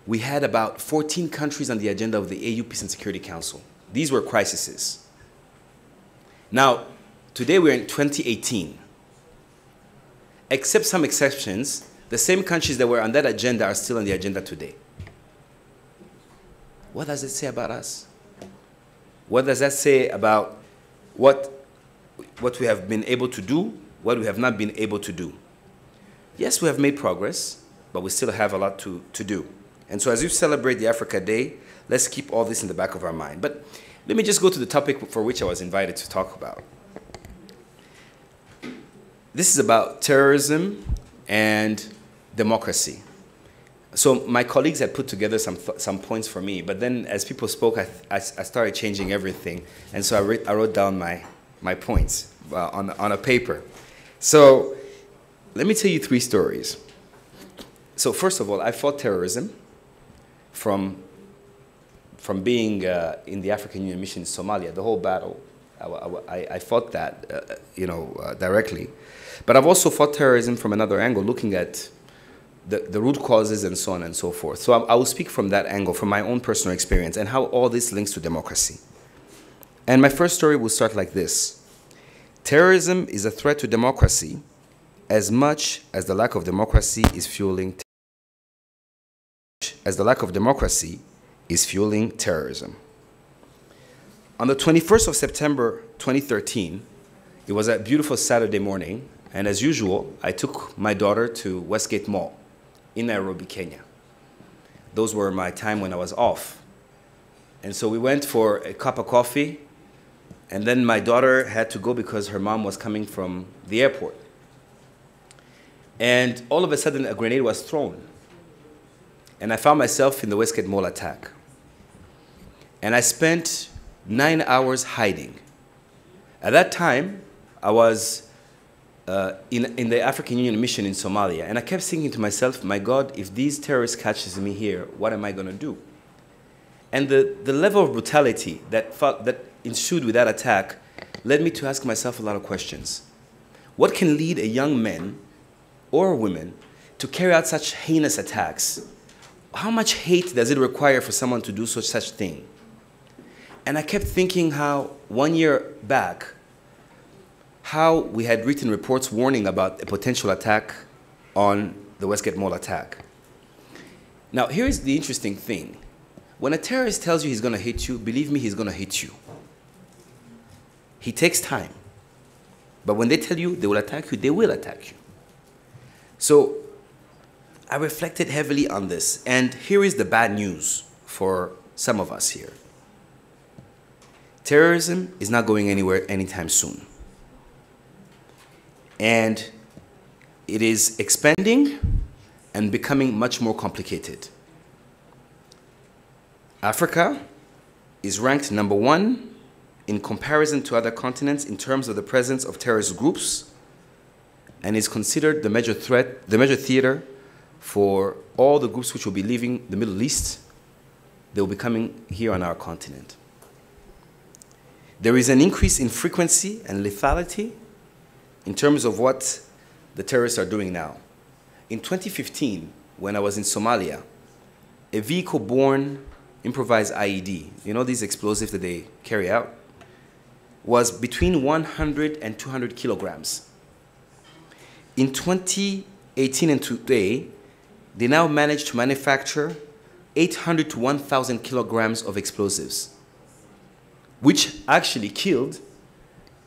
we had about 14 countries on the agenda of the AU Peace and Security Council. These were crises. Now, today we're in 2018. Except some exceptions, the same countries that were on that agenda are still on the agenda today. What does it say about us? What does that say about what we have been able to do, what we have not been able to do? Yes, we have made progress, but we still have a lot to do. And so as you celebrate the Africa Day, let's keep all this in the back of our mind. But let me just go to the topic for which I was invited to talk about. This is about terrorism and democracy. So my colleagues had put together some points for me, but then as people spoke, I started changing everything, and so I wrote down my points on a paper. So let me tell you 3 stories. So first of all, I fought terrorism from being in the African Union mission in Somalia, the whole battle. I fought that, directly. But I've also fought terrorism from another angle, looking at the root causes and so on and so forth. So I will speak from that angle, from my own personal experience, and how all this links to democracy. And my first story will start like this. Terrorism is a threat to democracy as much as the lack of democracy is fueling terrorism. On the 21st of September 2013, it was a beautiful Saturday morning, and as usual, I took my daughter to Westgate Mall in Nairobi, Kenya. Those were my time when I was off. And so we went for a cup of coffee, and then my daughter had to go because her mom was coming from the airport. And all of a sudden, a grenade was thrown. And I found myself in the Westgate Mall attack. And I spent 9 hours hiding. At that time, I was in the African Union mission in Somalia, and I kept thinking to myself, my God, if these terrorists catches me here, what am I going to do? And the level of brutality that ensued with that attack led me to ask myself a lot of questions. What can lead a young man or woman to carry out such heinous attacks? How much hate does it require for someone to do such thing? And I kept thinking how 1 year back, how we had written reports warning about a potential attack on the Westgate Mall attack. Now, here is the interesting thing. When a terrorist tells you he's going to hit you, believe me, he's going to hit you. He takes time. But when they tell you they will attack you, they will attack you. So I reflected heavily on this, and here is the bad news for some of us here. Terrorism is not going anywhere anytime soon. And it is expanding and becoming much more complicated. Africa is ranked #1 in comparison to other continents in terms of the presence of terrorist groups, and is considered the major threat, the major theater for all the groups which will be leaving the Middle East. They will be coming here on our continent. There is an increase in frequency and lethality in terms of what the terrorists are doing now. In 2015, when I was in Somalia, a vehicle-borne improvised IED, you know these explosives that they carry out, was between 100 and 200 kilograms. In 2018 and today, they now managed to manufacture 800 to 1,000 kilograms of explosives, which actually killed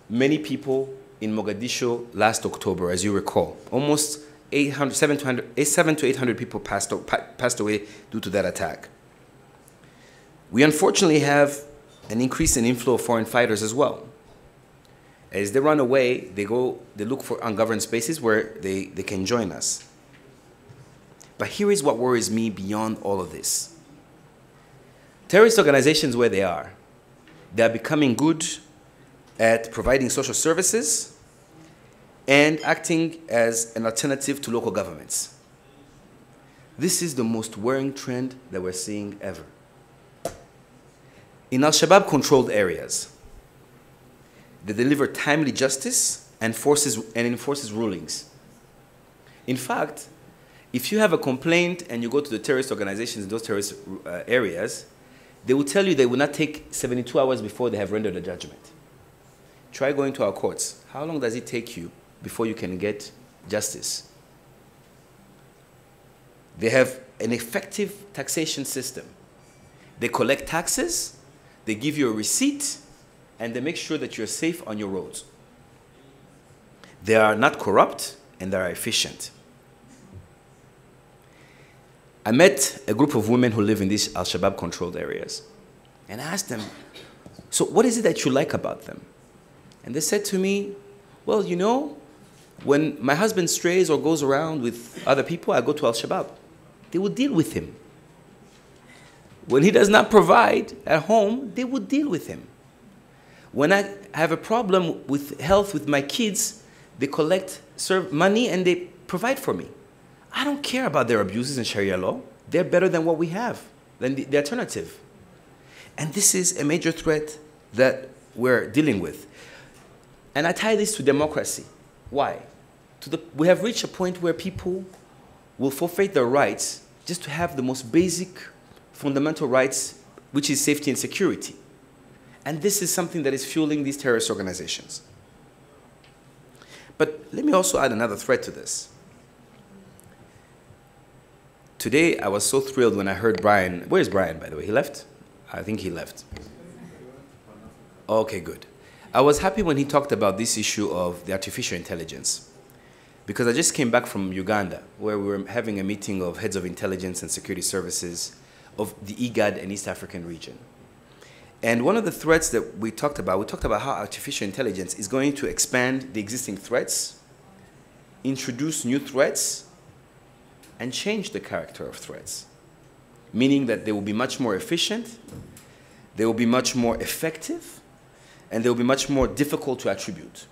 many people in Mogadishu last October, as you recall. Almost 700 to 800 people passed away due to that attack. We unfortunately have an increase in inflow of foreign fighters as well. As they run away, they look for ungoverned spaces where they can join us. But here is what worries me beyond all of this. Terrorist organizations, where they are becoming good at providing social services and acting as an alternative to local governments. This is the most worrying trend that we're seeing ever. In Al-Shabaab controlled areas, they deliver timely justice and enforces rulings. In fact, if you have a complaint and you go to the terrorist organizations in those terrorist areas, they will tell you they will not take 72 hours before they have rendered a judgment. Try going to our courts. How long does it take you before you can get justice? They have an effective taxation system. They collect taxes, they give you a receipt, and they make sure that you're safe on your roads. They are not corrupt, and they are efficient. I met a group of women who live in these Al-Shabaab controlled areas, and I asked them, so what is it that you like about them? And they said to me, well, you know, when my husband strays or goes around with other people, I go to Al-Shabaab. they will deal with him. When he does not provide at home, they will deal with him. When I have a problem with health with my kids, they collect money and they provide for me. I don't care about their abuses in Sharia law. They're better than what we have, than the alternative. And this is a major threat that we're dealing with. And I tie this to democracy. Why? We have reached a point where people will forfeit their rights just to have the most basic fundamental rights, which is safety and security. And this is something that is fueling these terrorist organizations. But let me also add another threat to this. Today, I was so thrilled when I heard Brian. Where's Brian, by the way? He left? I think he left. Okay, good. I was happy when he talked about this issue of the artificial intelligence, because I just came back from Uganda, where we were having a meeting of heads of intelligence and security services of the IGAD and East African region. And one of the threats that we talked about how artificial intelligence is going to expand the existing threats, introduce new threats, and change the character of threats, meaning that they will be much more efficient, they will be much more effective, and they will be much more difficult to attribute.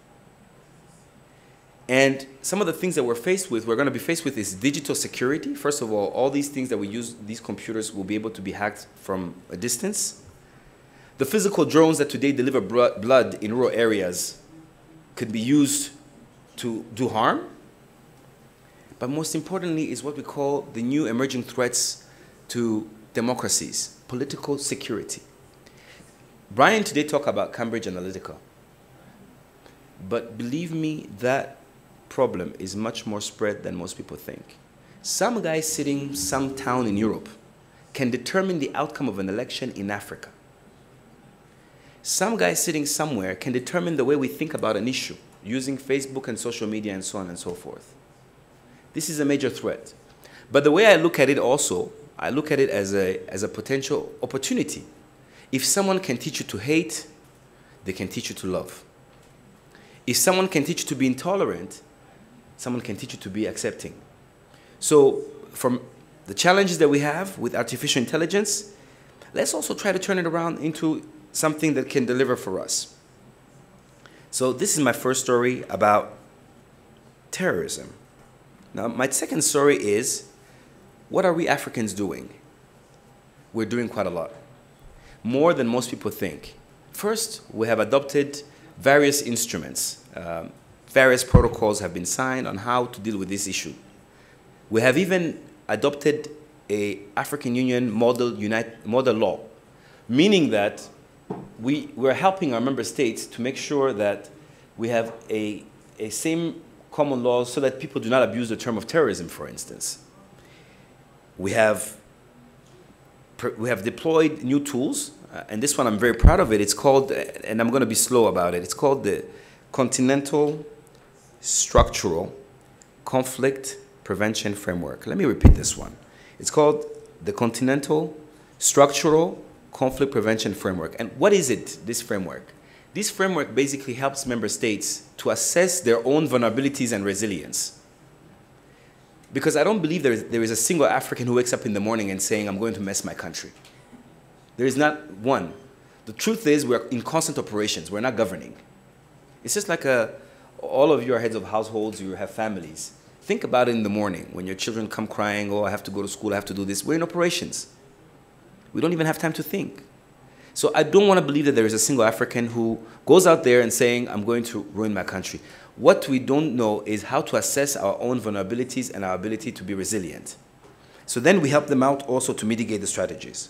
And some of the things that we're going to be faced with is digital security. First of all these things that we use, these computers will be able to be hacked from a distance. The physical drones that today deliver blood in rural areas could be used to do harm. But most importantly is what we call the new emerging threats to democracies, political security. Brian today talked about Cambridge Analytica. But believe me, that problem is much more spread than most people think. Some guy sitting some town in Europe can determine the outcome of an election in Africa. Some guy sitting somewhere can determine the way we think about an issue using Facebook and social media and so on and so forth. This is a major threat. But the way I look at it also, I look at it as a potential opportunity. If someone can teach you to hate, they can teach you to love. If someone can teach you to be intolerant, someone can teach you to be accepting. So from the challenges that we have with artificial intelligence, let's also try to turn it around into something that can deliver for us. So this is my first story about terrorism. Now, my second story is, what are we Africans doing? We're doing quite a lot, more than most people think. First, we have adopted various instruments. Various protocols have been signed on how to deal with this issue. We have even adopted an African Union model law, meaning that we're helping our member states to make sure that we have a same common law so that people do not abuse the term of terrorism, for instance. We have deployed new tools, and this one I'm very proud of it. It's called, and I'm going to be slow about it, it's called the Continental Structural Conflict Prevention Framework. Let me repeat this one. It's called the Continental Structural Conflict Prevention Framework. And what is it, this framework? This framework basically helps member states to assess their own vulnerabilities and resilience. Because I don't believe there is a single African who wakes up in the morning and saying, I'm going to mess my country. There is not one. The truth is we're in constant operations. We're not governing. It's just like all of you are heads of households, you have families. Think about it in the morning when your children come crying, oh, I have to go to school, I have to do this. We're in operations. We don't even have time to think. So I don't want to believe that there is a single African who goes out there and saying, I'm going to ruin my country. What we don't know is how to assess our own vulnerabilities and our ability to be resilient. So then we help them out also to mitigate the strategies.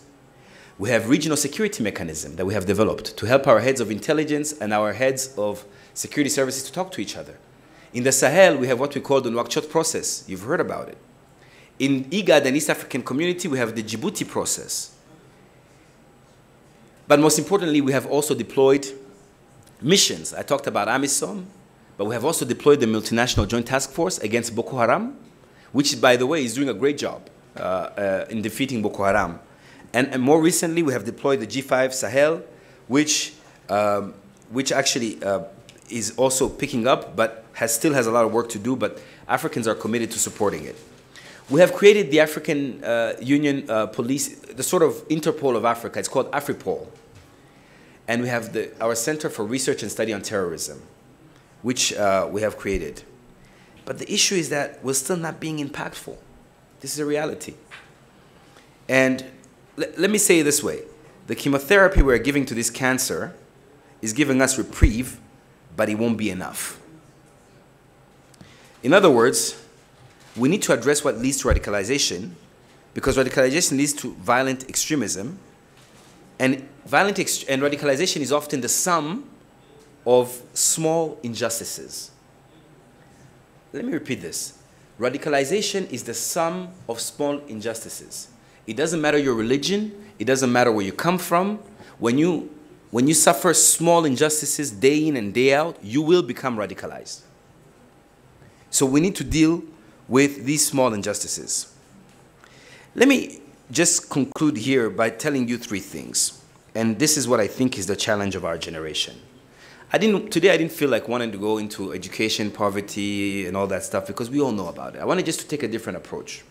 We have regional security mechanism that we have developed to help our heads of intelligence and our heads of security services to talk to each other. In the Sahel, we have what we call the Nouakchott process. You've heard about it. In IGAD and East African Community, we have the Djibouti process. But most importantly, we have also deployed missions. I talked about AMISOM, but we have also deployed the Multinational Joint Task Force against Boko Haram, which, by the way, is doing a great job in defeating Boko Haram. And more recently, we have deployed the G5 Sahel, which actually is also picking up, but still has a lot of work to do, but Africans are committed to supporting it. We have created the African Union Police, the sort of Interpol of Africa. It's called AFRIPOL. And we have our Center for Research and Study on Terrorism, which we have created. But the issue is that we're still not being impactful. This is a reality. And let me say it this way. The chemotherapy we're giving to this cancer is giving us reprieve, but it won't be enough. In other words, we need to address what leads to radicalization, because radicalization leads to violent extremism, and radicalization is often the sum of small injustices. Let me repeat this. Radicalization is the sum of small injustices. It doesn't matter your religion, it doesn't matter where you come from. When you suffer small injustices day in and day out, you will become radicalized. So we need to deal with these small injustices. Let me just conclude here by telling you 3 things. And this is what I think is the challenge of our generation. Today I didn't feel like wanting to go into education, poverty, and all that stuff, because we all know about it. I wanted just to take a different approach.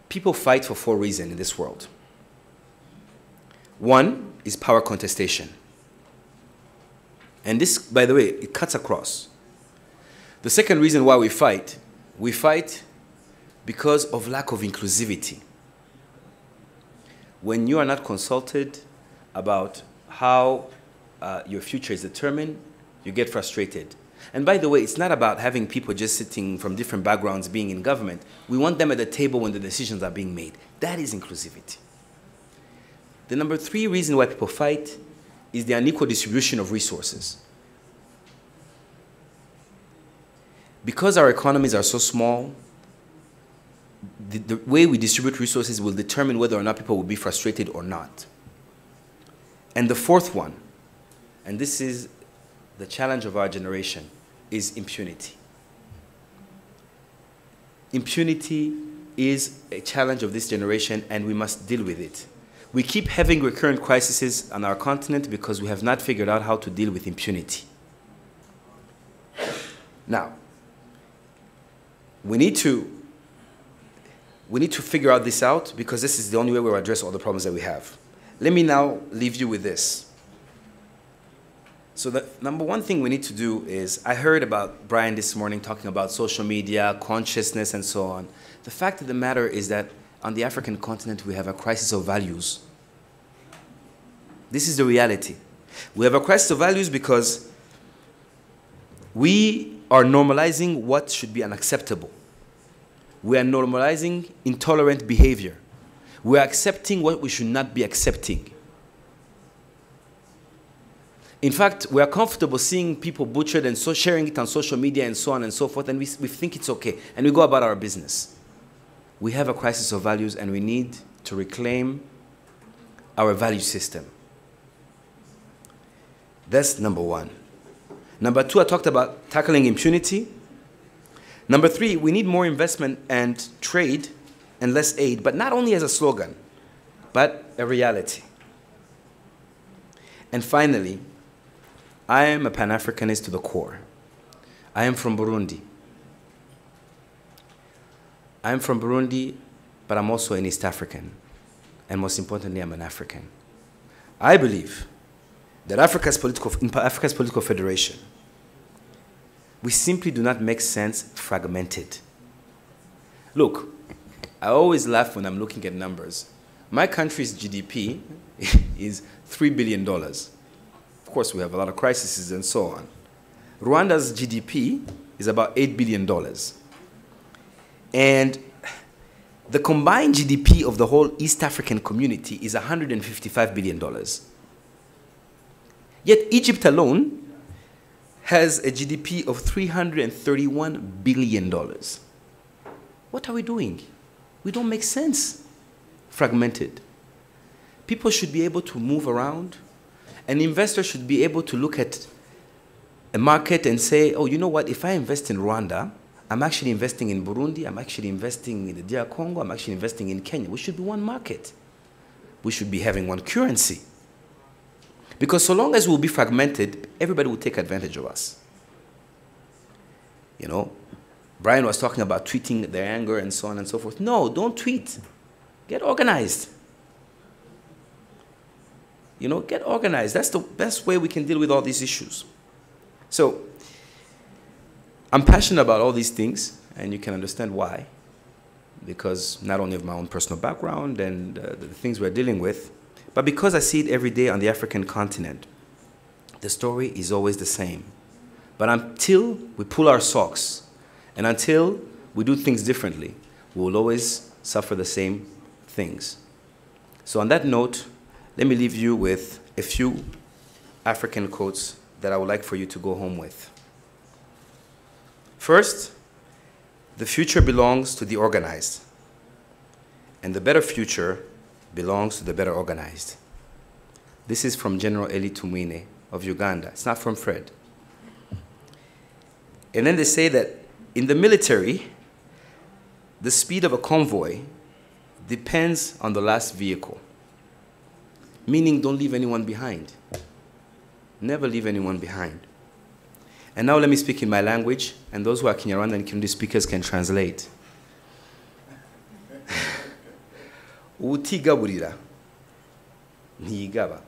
People fight for 4 reasons in this world. 1 is power contestation. And this, by the way, it cuts across. The second reason why we fight because of lack of inclusivity. When you are not consulted about how your future is determined, you get frustrated. And by the way, it's not about having people just sitting from different backgrounds being in government. We want them at the table when the decisions are being made. That is inclusivity. The number 3 reason why people fight is the unequal distribution of resources. Because our economies are so small, the way we distribute resources will determine whether or not people will be frustrated or not. And the 4th one, and this is the challenge of our generation, is impunity. Impunity is a challenge of this generation, and we must deal with it. We keep having recurrent crises on our continent because we have not figured out how to deal with impunity. Now, we need to figure out this out, because this is the only way we'll address all the problems that we have. Let me now leave you with this. So the number 1 thing we need to do is, I heard about Brian this morning talking about social media, consciousness, and so on. The fact of the matter is that on the African continent, we have a crisis of values. This is the reality. We have a crisis of values because we are normalizing what should be unacceptable. We are normalizing intolerant behavior. We are accepting what we should not be accepting. In fact, we are comfortable seeing people butchered and so sharing it on social media and so on and so forth, and we think it's okay, and we go about our business. We have a crisis of values, and we need to reclaim our value system. That's number 1. Number 2, I talked about tackling impunity. Number 3, we need more investment and trade and less aid, but not only as a slogan, but a reality. And finally, I am a Pan-Africanist to the core. I am from Burundi. I am from Burundi, but I'm also an East African. And most importantly, I'm an African. I believe that Africa's political federation, we simply do not make sense fragmented. Look, I always laugh when I'm looking at numbers. My country's GDP is $3 billion. Of course, we have a lot of crises and so on. Rwanda's GDP is about $8 billion. And the combined GDP of the whole East African community is $155 billion. Yet Egypt alone has a GDP of $331 billion. What are we doing? We don't make sense. Fragmented. People should be able to move around. An investor should be able to look at a market and say, oh, you know what, if I invest in Rwanda, I'm actually investing in Burundi, I'm actually investing in the DR Congo, I'm actually investing in Kenya. We should be one market. We should be having one currency. Because so long as we'll be fragmented, everybody will take advantage of us. You know, Brian was talking about tweeting their anger and so on and so forth. No, don't tweet. Get organized. You know, get organized. That's the best way we can deal with all these issues. So, I'm passionate about all these things, and you can understand why. Because not only of my own personal background and the things we're dealing with, but because I see it every day on the African continent. The story is always the same. But until we pull our socks, and until we do things differently, we will always suffer the same things. So on that note, let me leave you with a few African quotes that I would like for you to go home with. First, the future belongs to the organized, and the better future belongs to the better organized. This is from General Eli Tumwine of Uganda. It's not from Fred. And then they say that in the military, the speed of a convoy depends on the last vehicle. Meaning, don't leave anyone behind. Never leave anyone behind. And now let me speak in my language, and those who are Kinyarwanda and Kirundi speakers can translate. Utigaburira ntiyigaba.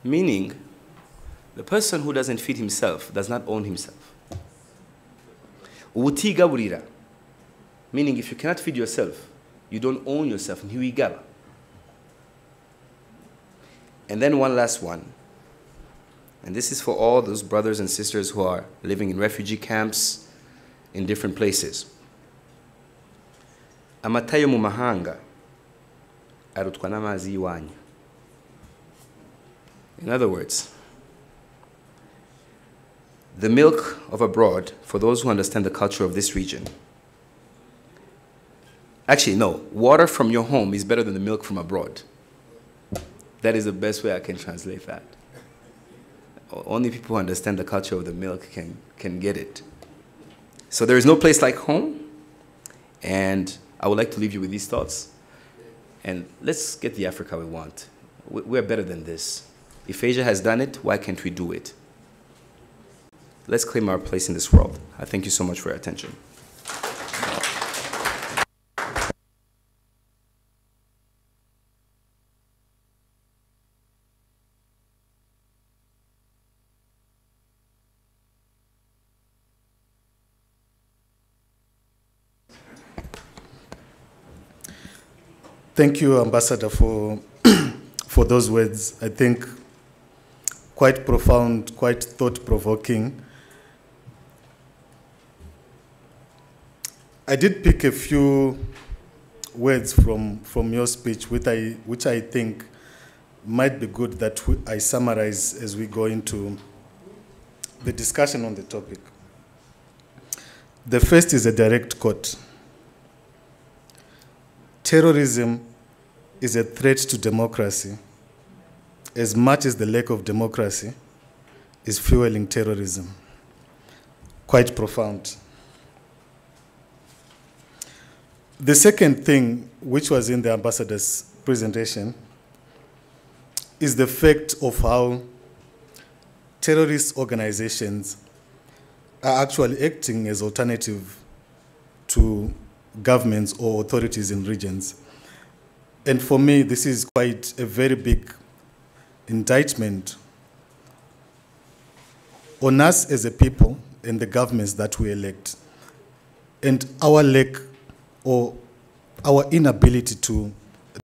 Meaning, the person who doesn't feed himself does not own himself. Utigaburira, meaning if you cannot feed yourself, you don't own yourself. Ntiyigaba. And then one last one. And this is for all those brothers and sisters who are living in refugee camps in different places. Amata yo mu mahanga arutwa n'amazi y'iwanyu. In other words, the milk of abroad, for those who understand the culture of this region. Actually, no, water from your home is better than the milk from abroad. That is the best way I can translate that. Only people who understand the culture of the milk can get it. So there is no place like home, and I would like to leave you with these thoughts. And let's get the Africa we want. We're better than this. If Asia has done it, why can't we do it? Let's claim our place in this world. I thank you so much for your attention.
Thank you, Ambassador, for those words. I think quite profound, quite thought-provoking. I did pick a few words from your speech, which I think might be good that I summarize as we go into the discussion on the topic. The first is a direct quote. Terrorism is a threat to democracy as much as the lack of democracy is fueling terrorism. Quite profound. The second thing, which was in the ambassador's presentation, is the fact of how terrorist organizations are actually acting as alternative to governments or authorities in regions. And for me, this is quite a very big indictment on us as a people and the governments that we elect, and our lack or our inability to